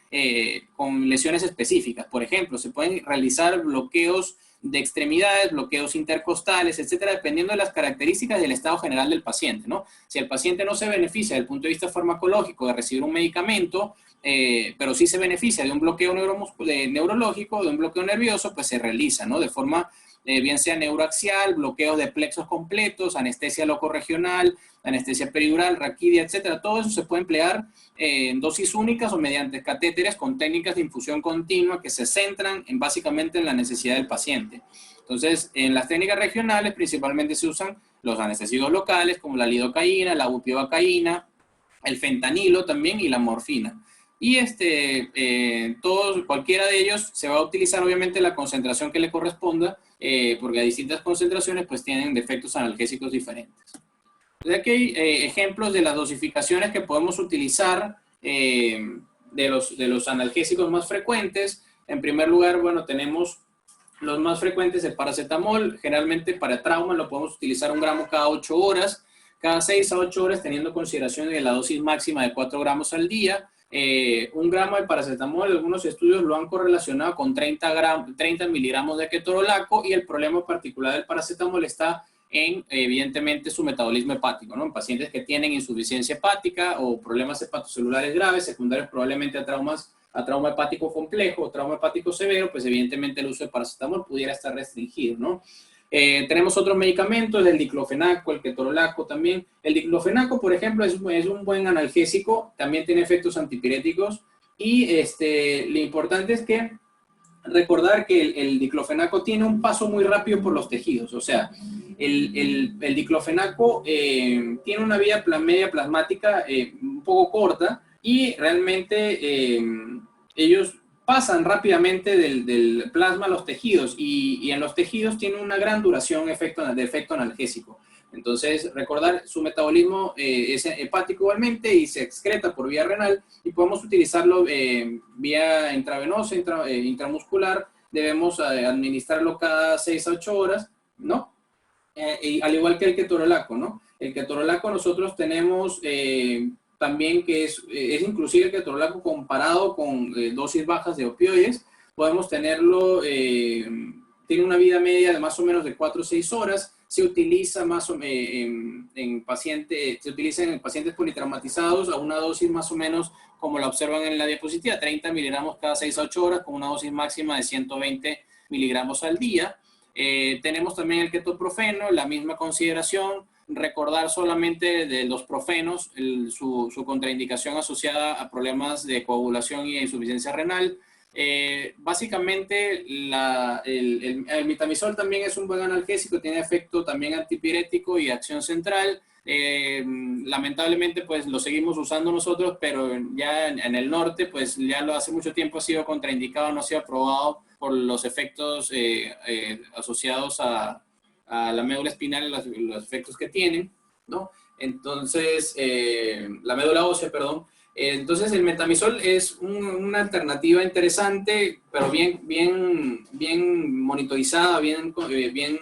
con lesiones específicas. Por ejemplo, se pueden realizar bloqueos de extremidades, bloqueos intercostales, etcétera, dependiendo de las características del estado general del paciente, ¿no? Si el paciente no se beneficia desde el punto de vista farmacológico de recibir un medicamento, pero sí se beneficia de un bloqueo neurológico, de un bloqueo nervioso, pues se realiza, ¿no? De forma, bien sea neuroaxial, bloqueos de plexos completos, anestesia locorregional, anestesia peridural, raquidia, etcétera. Todo eso se puede emplear en dosis únicas o mediante catéteres con técnicas de infusión continua que se centran básicamente en la necesidad del paciente. Entonces, en las técnicas regionales principalmente se usan los anestésicos locales como la lidocaína, la bupivacaína, el fentanilo también y la morfina. Y cualquiera de ellos se va a utilizar obviamente la concentración que le corresponda, porque a distintas concentraciones pues tienen efectos analgésicos diferentes. Entonces aquí hay ejemplos de las dosificaciones que podemos utilizar de los analgésicos más frecuentes. En primer lugar, bueno, tenemos los más frecuentes, el paracetamol. Generalmente para trauma lo podemos utilizar 1 gramo cada 8 horas, cada 6 a 8 horas, teniendo consideración de la dosis máxima de 4 gramos al día. 1 gramo de paracetamol, algunos estudios lo han correlacionado con 30 miligramos de ketorolaco, y el problema particular del paracetamol está en, evidentemente, su metabolismo hepático, ¿no? En pacientes que tienen insuficiencia hepática o problemas hepatocelulares graves, secundarios probablemente a trauma hepático complejo o trauma hepático severo, pues evidentemente el uso de paracetamol pudiera estar restringido, ¿no? Tenemos otros medicamentos, el diclofenaco, el ketorolaco también. El diclofenaco, por ejemplo, es un buen analgésico, también tiene efectos antipiréticos, y lo importante es que recordar que el diclofenaco tiene un paso muy rápido por los tejidos, o sea, el diclofenaco tiene una vida media plasmática un poco corta y realmente ellos pasan rápidamente del plasma a los tejidos y en los tejidos tiene una gran duración de efecto analgésico. Entonces, recordar, su metabolismo es hepático igualmente y se excreta por vía renal y podemos utilizarlo vía intravenosa, intramuscular. Debemos administrarlo cada 6 a 8 horas, ¿no? Y al igual que el ketorolaco, ¿no? El ketorolaco nosotros tenemos también que es inclusive el ketorolaco comparado con dosis bajas de opioides. Podemos tenerlo, tiene una vida media de más o menos de 4 o 6 horas. Se utiliza en pacientes politraumatizados a una dosis más o menos como la observan en la diapositiva, 30 miligramos cada 6 a 8 horas con una dosis máxima de 120 miligramos al día. Tenemos también el ketoprofeno, la misma consideración. Recordar solamente de los profenos, su contraindicación asociada a problemas de coagulación y de insuficiencia renal. Básicamente, el metamizol también es un buen analgésico, tiene efecto también antipirético y acción central. Lamentablemente, pues lo seguimos usando nosotros, pero ya en el norte, pues ya hace mucho tiempo ha sido contraindicado, no ha sido aprobado por los efectos asociados a la médula espinal, los efectos que tienen, ¿no? Entonces, la médula ósea, perdón. Entonces, el metamizol es una alternativa interesante, pero bien monitorizada, bien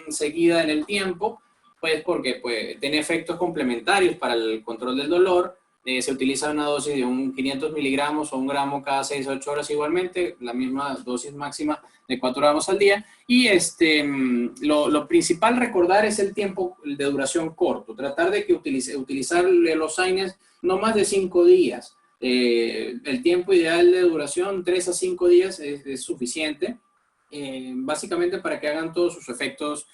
seguida en el tiempo, pues porque tiene efectos complementarios para el control del dolor. Se utiliza una dosis de un 500 miligramos o 1 gramo cada 6 a 8 horas igualmente, la misma dosis máxima de 4 gramos al día. Y lo principal recordar es el tiempo de duración corto. Tratar de que utilizar los AINES no más de 5 días. El tiempo ideal de duración, 3 a 5 días, es suficiente, básicamente para que hagan todos sus efectos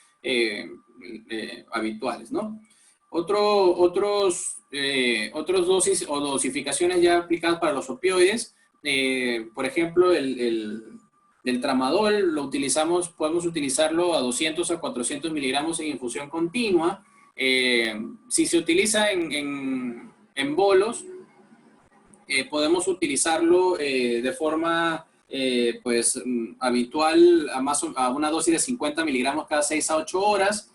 habituales, ¿no? Otros dosis o dosificaciones ya aplicadas para los opioides, por ejemplo, el tramadol podemos utilizarlo a 200 a 400 miligramos en infusión continua. Si se utiliza en bolos, podemos utilizarlo de forma habitual a una dosis de 50 miligramos cada 6 a 8 horas.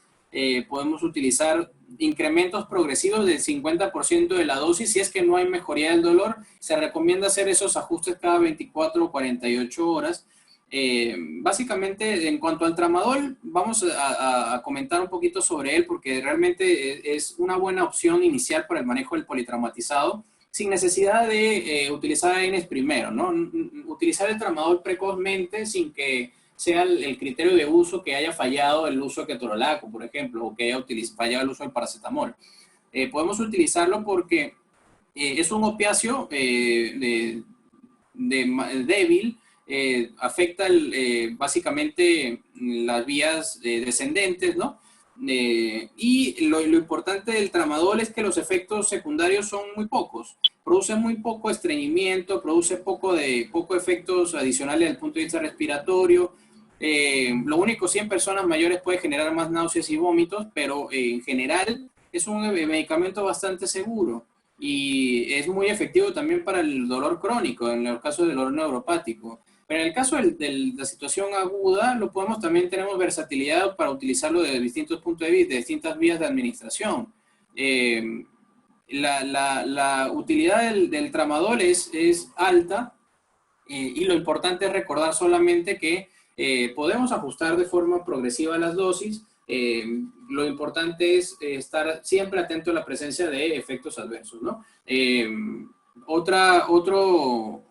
Podemos utilizar incrementos progresivos del 50% de la dosis. Si es que no hay mejoría del dolor, se recomienda hacer esos ajustes cada 24 o 48 horas. Básicamente, en cuanto al tramadol, vamos a comentar un poquito sobre él porque realmente es una buena opción inicial para el manejo del politraumatizado, sin necesidad de utilizar AINES primero, ¿no? Utilizar el tramadol precozmente sin que sea el criterio de uso que haya fallado el uso de ketorolaco, por ejemplo, o que haya fallado el uso del paracetamol. Podemos utilizarlo porque es un opiáceo débil, afecta básicamente las vías descendentes, ¿no? Y lo importante del tramadol es que los efectos secundarios son muy pocos. Produce muy poco estreñimiento, produce poco efectos adicionales desde el punto de vista respiratorio. Lo único, 100 personas mayores puede generar más náuseas y vómitos, pero en general es un medicamento bastante seguro y es muy efectivo también para el dolor crónico, en el caso del dolor neuropático. Pero en el caso de la situación aguda, tenemos versatilidad para utilizarlo desde distintos puntos de vista, de distintas vías de administración. La utilidad del tramadol es alta y lo importante es recordar solamente que podemos ajustar de forma progresiva las dosis. Lo importante es estar siempre atento a la presencia de efectos adversos, ¿no? Otro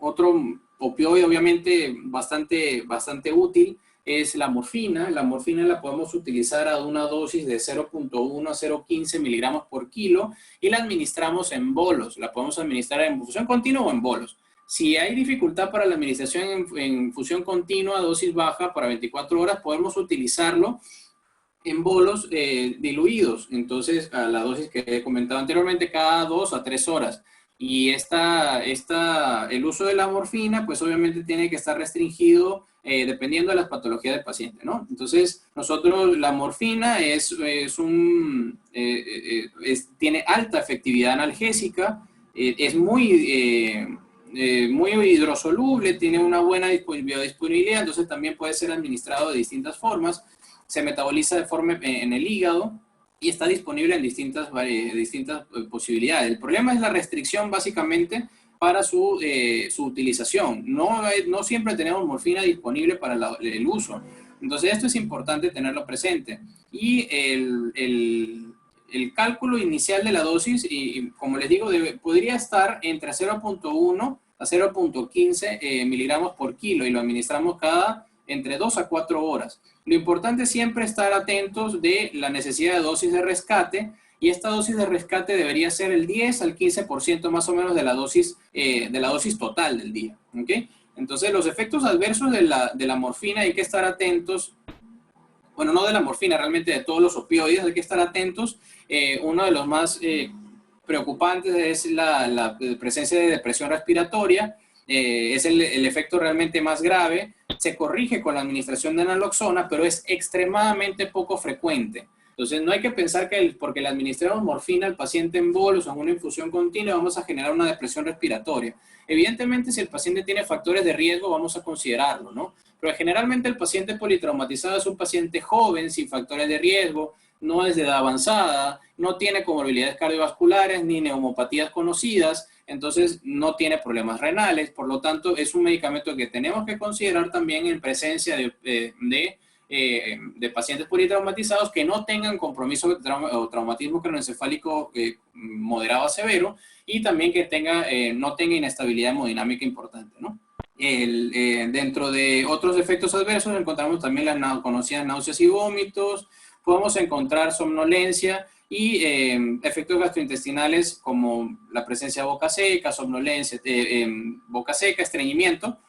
opioide obviamente bastante útil es la morfina. La morfina la podemos utilizar a una dosis de 0.1 a 0.15 miligramos por kilo y la administramos en bolos. La podemos administrar en infusión continua o en bolos. Si hay dificultad para la administración en infusión continua, dosis baja para 24 horas, podemos utilizarlo en bolos diluidos. Entonces, a la dosis que he comentado anteriormente, cada 2 a 3 horas. Y el uso de la morfina, pues obviamente tiene que estar restringido dependiendo de las patologías del paciente, ¿no? Entonces, nosotros, la morfina tiene alta efectividad analgésica, es muy hidrosoluble, tiene una buena biodisponibilidad, entonces también puede ser administrado de distintas formas, se metaboliza en el hígado, y está disponible en distintas posibilidades. El problema es la restricción básicamente para su utilización. No siempre tenemos morfina disponible para el uso. Entonces esto es importante tenerlo presente. Y el cálculo inicial de la dosis, y como les digo, podría estar entre 0.1 a 0.15 miligramos por kilo y lo administramos entre 2 a 4 horas. Lo importante es siempre estar atentos de la necesidad de dosis de rescate, y esta dosis de rescate debería ser el 10 al 15% más o menos de la dosis total del día. ¿Okay? Entonces, los efectos adversos de la morfina hay que estar atentos. Bueno, no de la morfina, realmente de todos los opioides hay que estar atentos. Uno de los más preocupantes es la presencia de depresión respiratoria. Es el efecto realmente más grave. Se corrige con la administración de naloxona, pero es extremadamente poco frecuente. Entonces, no hay que pensar que porque le administramos morfina al paciente en bolos o en una infusión continua vamos a generar una depresión respiratoria. Evidentemente, si el paciente tiene factores de riesgo, vamos a considerarlo, ¿no? Pero generalmente el paciente politraumatizado es un paciente joven, sin factores de riesgo, no es de edad avanzada, no tiene comorbilidades cardiovasculares ni neumopatías conocidas, entonces no tiene problemas renales. Por lo tanto, es un medicamento que tenemos que considerar también en presencia de pacientes politraumatizados que no tengan compromiso o traumatismo craneoencefálico moderado a severo, y también que no tenga inestabilidad hemodinámica importante, ¿no? Dentro de otros efectos adversos encontramos también las conocidas náuseas y vómitos, podemos encontrar somnolencia y efectos gastrointestinales como la presencia de boca seca, somnolencia, boca seca, estreñimiento.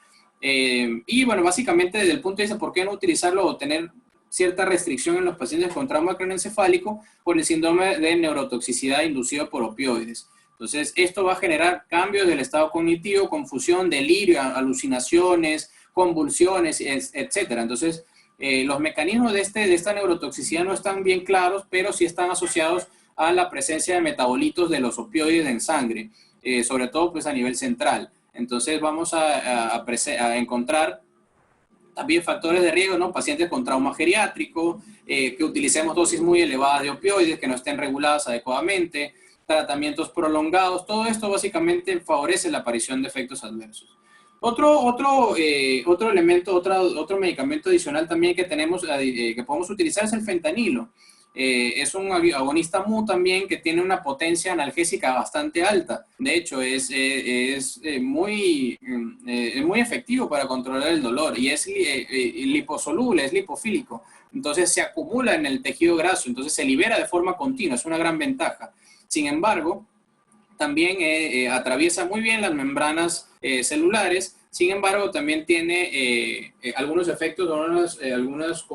Y bueno, básicamente desde el punto de vista de por qué no utilizarlo o tener cierta restricción en los pacientes con trauma craneoencefálico por el síndrome de neurotoxicidad inducido por opioides. Entonces, esto va a generar cambios del estado cognitivo, confusión, delirio, alucinaciones, convulsiones, etc. Entonces, los mecanismos de esta neurotoxicidad no están bien claros, pero sí están asociados a la presencia de metabolitos de los opioides en sangre, sobre todo pues a nivel central. Entonces, vamos a encontrar también factores de riesgo, ¿no? Pacientes con trauma geriátrico, que utilicemos dosis muy elevadas de opioides, que no estén reguladas adecuadamente, tratamientos prolongados. Todo esto básicamente favorece la aparición de efectos adversos. Otro elemento, otro medicamento adicional también que que podemos utilizar es el fentanilo. Es un agonista mu también que tiene una potencia analgésica bastante alta. De hecho, es muy efectivo para controlar el dolor, y es liposoluble, es lipofílico. Entonces se acumula en el tejido graso, entonces se libera de forma continua, es una gran ventaja. Sin embargo, también atraviesa muy bien las membranas celulares. Sin embargo, también tiene algunos efectos, algunos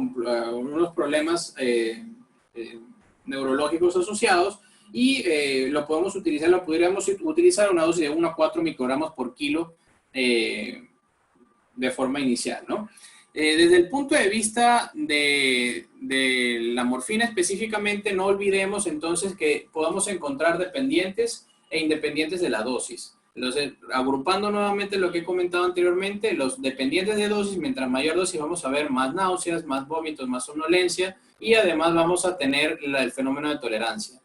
problemas neurológicos asociados, y lo podríamos utilizar una dosis de 1 a 4 microgramos por kilo de forma inicial, ¿no? Desde el punto de vista de la morfina específicamente, no olvidemos entonces que podamos encontrar dependientes e independientes de la dosis. Entonces, agrupando nuevamente lo que he comentado anteriormente, los dependientes de dosis, mientras mayor dosis vamos a ver más náuseas, más vómitos, más somnolencia, y además vamos a tener el fenómeno de tolerancia.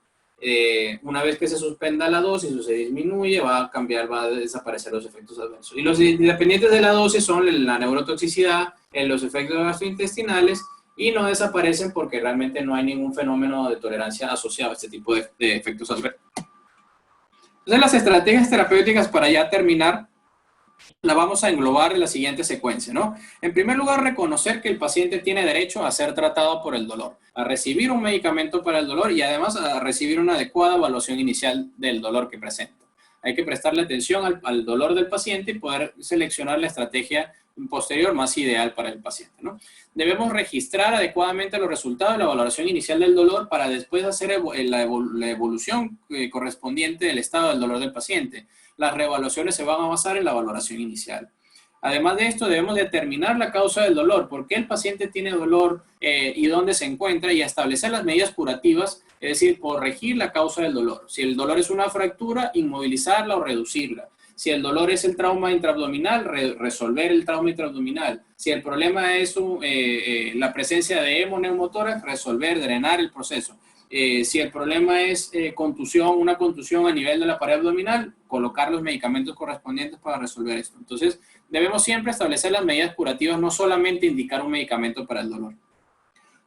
Una vez que se suspenda la dosis o se disminuye, va a desaparecer los efectos adversos. Y los independientes de la dosis son la neurotoxicidad, los efectos gastrointestinales, y no desaparecen porque realmente no hay ningún fenómeno de tolerancia asociado a este tipo de efectos adversos. Entonces, las estrategias terapéuticas, para ya terminar, la vamos a englobar en la siguiente secuencia, ¿no? En primer lugar, reconocer que el paciente tiene derecho a ser tratado por el dolor, a recibir un medicamento para el dolor y además a recibir una adecuada evaluación inicial del dolor que presenta. Hay que prestarle atención al dolor del paciente y poder seleccionar la estrategia posterior más ideal para el paciente, ¿no? Debemos registrar adecuadamente los resultados de la valoración inicial del dolor para después hacer la evolución correspondiente del estado del dolor del paciente. Las reevaluaciones se van a basar en la valoración inicial. Además de esto, debemos determinar la causa del dolor, por qué el paciente tiene dolor y dónde se encuentra, y establecer las medidas curativas, es decir, corregir la causa del dolor. Si el dolor es una fractura, inmovilizarla o reducirla. Si el dolor es el trauma intraabdominal, resolver el trauma intraabdominal. Si el problema es la presencia de hemoneumotórax, resolver, drenar el proceso. Si el problema es una contusión a nivel de la pared abdominal, colocar los medicamentos correspondientes para resolver esto. Entonces, debemos siempre establecer las medidas curativas, no solamente indicar un medicamento para el dolor.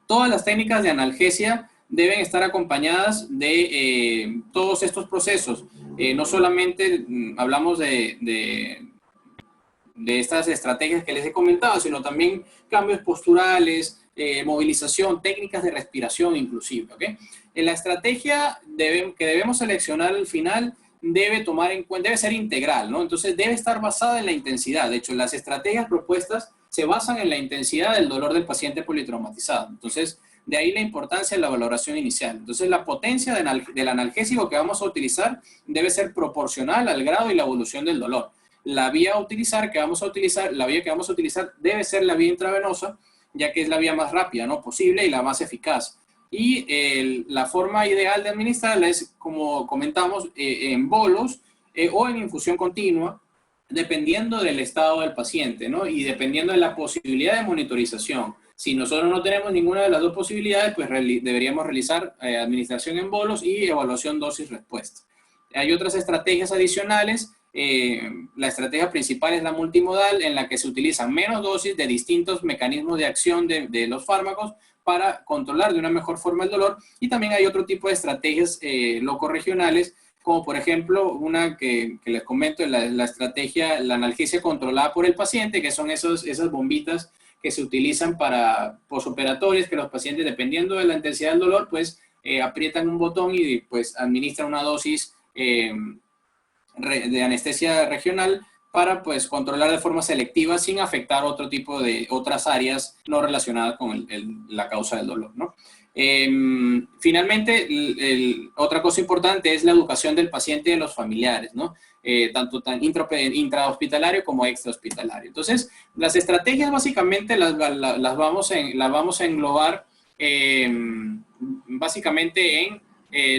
Todas las técnicas de analgesia deben estar acompañadas de todos estos procesos. No solamente hablamos de estas estrategias que les he comentado, sino también cambios posturales, movilización, técnicas de respiración inclusive, ¿ok? La estrategia que debemos seleccionar al final debe tomar en cuenta, debe ser integral, ¿no? Entonces debe estar basada en la intensidad. De hecho, las estrategias propuestas se basan en la intensidad del dolor del paciente politraumatizado. Entonces, de ahí la importancia de la valoración inicial. Entonces, la potencia del analgésico que vamos a utilizar debe ser proporcional al grado y la evolución del dolor. La vía que vamos a utilizar debe ser la vía intravenosa, ya que es la vía más rápida, ¿no?, posible y la más eficaz. Y la forma ideal de administrarla es, como comentamos, en bolos o en infusión continua, dependiendo del estado del paciente, ¿no?, y dependiendo de la posibilidad de monitorización. Si nosotros no tenemos ninguna de las dos posibilidades, pues deberíamos realizar administración en bolos y evaluación dosis-respuesta. Hay otras estrategias adicionales. La estrategia principal es la multimodal, en la que se utilizan menos dosis de distintos mecanismos de acción de los fármacos para controlar de una mejor forma el dolor. Y también hay otro tipo de estrategias locorregionales, como por ejemplo una que les comento, la estrategia, la analgesia controlada por el paciente, que son esas bombitas que se utilizan para posoperatorios, que los pacientes, dependiendo de la intensidad del dolor, pues aprietan un botón y pues administran una dosis de anestesia regional para pues controlar de forma selectiva sin afectar otras áreas no relacionadas con la causa del dolor, ¿no? Finalmente, otra cosa importante es la educación del paciente y de los familiares, ¿no? Tanto intrahospitalario como extrahospitalario. Entonces, las estrategias básicamente las vamos a englobar básicamente en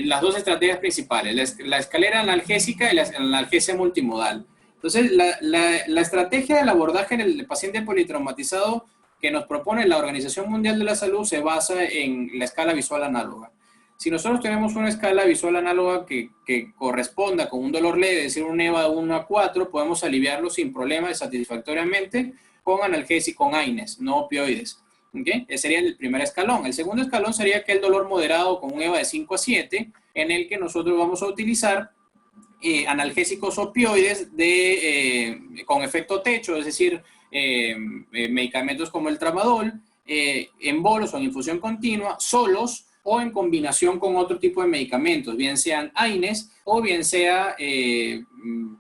las dos estrategias principales, la escalera analgésica y la analgesia multimodal. Entonces, la estrategia del abordaje en el paciente politraumatizado que nos propone la Organización Mundial de la Salud se basa en la escala visual análoga. Si nosotros tenemos una escala visual análoga que corresponda con un dolor leve, es decir, un EVA de 1 a 4, podemos aliviarlo sin problema y satisfactoriamente con analgésicos, con AINES, no opioides. ¿Okay? Ese sería el primer escalón. El segundo escalón sería aquel dolor moderado con un EVA de 5 a 7, en el que nosotros vamos a utilizar analgésicos opioides con efecto techo, es decir, medicamentos como el tramadol, en bolos o en infusión continua, solos o en combinación con otro tipo de medicamentos, bien sean AINES o bien sea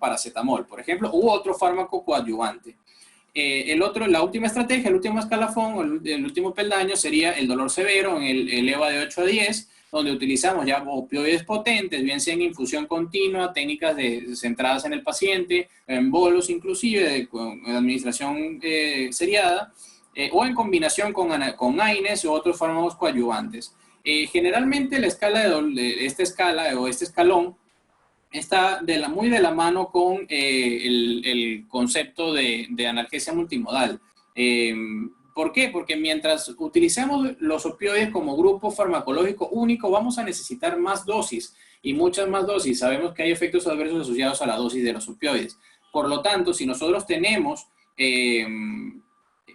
paracetamol, por ejemplo, u otro fármaco coadyuvante. La última estrategia, el último escalafón, el último peldaño sería el dolor severo en el EVA de 8 a 10, donde utilizamos ya opioides potentes, bien sea en infusión continua, técnicas centradas en el paciente, en bolos inclusive, con administración seriada, o en combinación con AINES o otros fármacos coadyuvantes. Generalmente la escala este escalón está muy de la mano con el concepto de analgesia multimodal. ¿Por qué? Porque mientras utilicemos los opioides como grupo farmacológico único, vamos a necesitar más dosis y muchas más dosis. Sabemos que hay efectos adversos asociados a la dosis de los opioides. Por lo tanto, si nosotros tenemos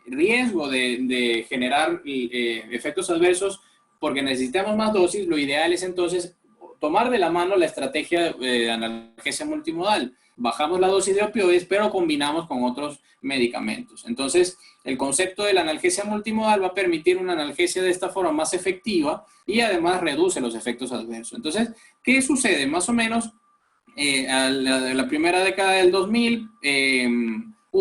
riesgo de generar efectos adversos porque necesitamos más dosis, lo ideal es entonces tomar de la mano la estrategia de analgesia multimodal. Bajamos la dosis de opioides, pero combinamos con otros medicamentos. Entonces, el concepto de la analgesia multimodal va a permitir una analgesia de esta forma más efectiva y además reduce los efectos adversos. Entonces, ¿qué sucede? Más o menos, a la primera década del 2000,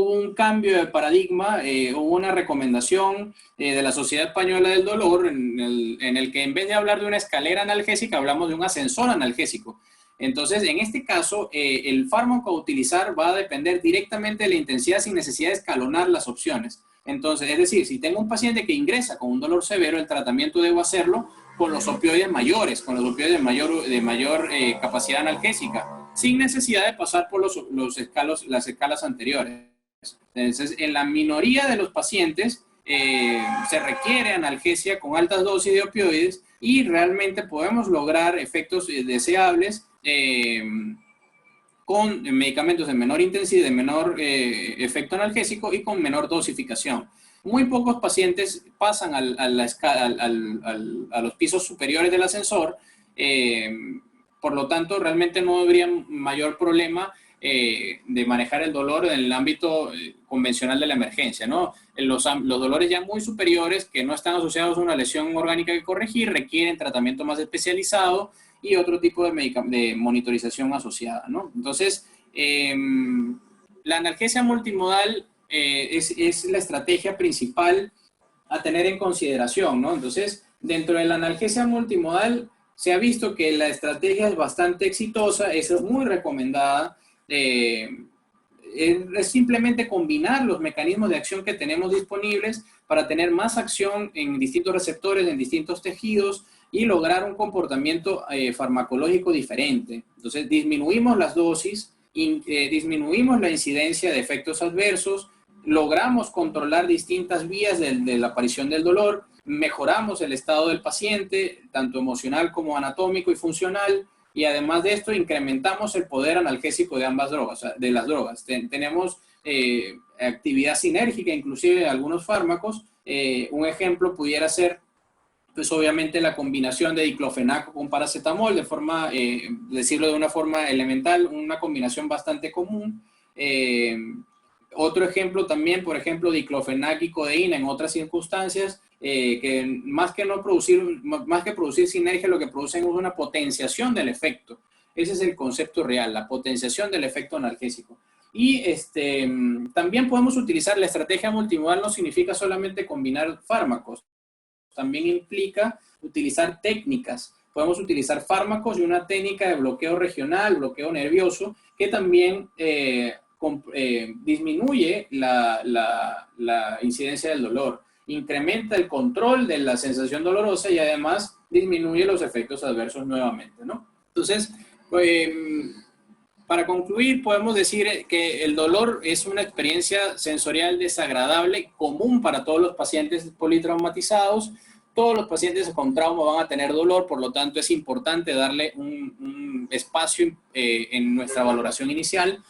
hubo un cambio de paradigma, hubo una recomendación de la Sociedad Española del Dolor en el que en vez de hablar de una escalera analgésica, hablamos de un ascensor analgésico. Entonces, en este caso, el fármaco a utilizar va a depender directamente de la intensidad sin necesidad de escalonar las opciones. Entonces, es decir, si tengo un paciente que ingresa con un dolor severo, el tratamiento debo hacerlo con los opioides mayores, con los opioides de mayor capacidad analgésica, sin necesidad de pasar por las escalas anteriores. Entonces, en la minoría de los pacientes se requiere analgesia con altas dosis de opioides y realmente podemos lograr efectos deseables con medicamentos de menor intensidad, de menor efecto analgésico y con menor dosificación. Muy pocos pacientes pasan a los pisos superiores del ascensor, por lo tanto, realmente no habría mayor problema de manejar el dolor en el ámbito convencional de la emergencia, ¿no? Los dolores ya muy superiores, que no están asociados a una lesión orgánica que corregir, requieren tratamiento más especializado y otro tipo de monitorización asociada, ¿no? Entonces, la analgesia multimodal es la estrategia principal a tener en consideración, ¿no? Entonces, dentro de la analgesia multimodal se ha visto que la estrategia es bastante exitosa, es muy recomendada. Es simplemente combinar los mecanismos de acción que tenemos disponibles para tener más acción en distintos receptores, en distintos tejidos y lograr un comportamiento farmacológico diferente. Entonces, disminuimos las dosis, disminuimos la incidencia de efectos adversos, logramos controlar distintas vías de la aparición del dolor, mejoramos el estado del paciente, tanto emocional como anatómico y funcional, y además de esto incrementamos el poder analgésico de ambas drogas, de las drogas. Tenemos actividad sinérgica inclusive de algunos fármacos. Un ejemplo pudiera ser, pues obviamente la combinación de diclofenaco con paracetamol, decirlo de una forma elemental, una combinación bastante común. Otro ejemplo también, por ejemplo, diclofenac y codeína en otras circunstancias, que más que producir sinergia, lo que producen es una potenciación del efecto. Ese es el concepto real, la potenciación del efecto analgésico. Y también podemos utilizar la estrategia multimodal, no significa solamente combinar fármacos, también implica utilizar técnicas. Podemos utilizar fármacos y una técnica de bloqueo regional, bloqueo nervioso, que también disminuye la incidencia del dolor, incrementa el control de la sensación dolorosa y además disminuye los efectos adversos nuevamente, ¿no? Entonces, para concluir, podemos decir que el dolor es una experiencia sensorial desagradable, común para todos los pacientes politraumatizados. Todos los pacientes con trauma van a tener dolor, por lo tanto es importante darle un espacio en nuestra valoración inicial.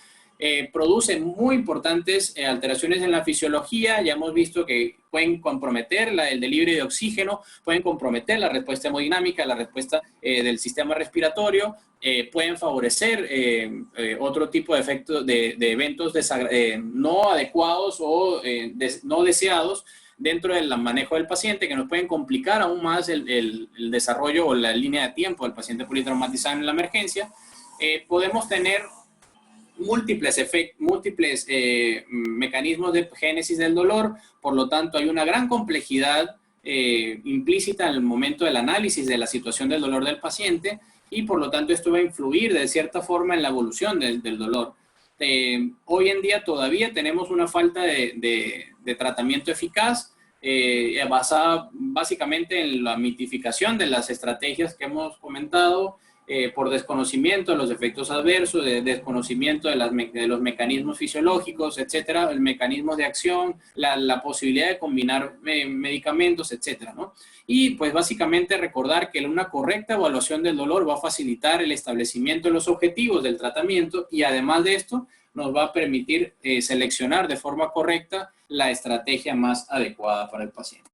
Producen muy importantes alteraciones en la fisiología. Ya hemos visto que pueden comprometer el delivery de oxígeno, pueden comprometer la respuesta hemodinámica, la respuesta del sistema respiratorio, pueden favorecer otro tipo de efectos, de eventos no adecuados o no deseados dentro del manejo del paciente, que nos pueden complicar aún más el desarrollo o la línea de tiempo del paciente politraumatizado en la emergencia. Podemos tener múltiples mecanismos de génesis del dolor, por lo tanto hay una gran complejidad implícita en el momento del análisis de la situación del dolor del paciente y por lo tanto esto va a influir de cierta forma en la evolución del dolor. Hoy en día todavía tenemos una falta de tratamiento eficaz basada básicamente en la mitificación de las estrategias que hemos comentado, por desconocimiento de los efectos adversos, de desconocimiento de los mecanismos fisiológicos, etcétera, el mecanismo de acción, la posibilidad de combinar medicamentos, etcétera, ¿no? Y pues básicamente recordar que una correcta evaluación del dolor va a facilitar el establecimiento de los objetivos del tratamiento y además de esto nos va a permitir seleccionar de forma correcta la estrategia más adecuada para el paciente.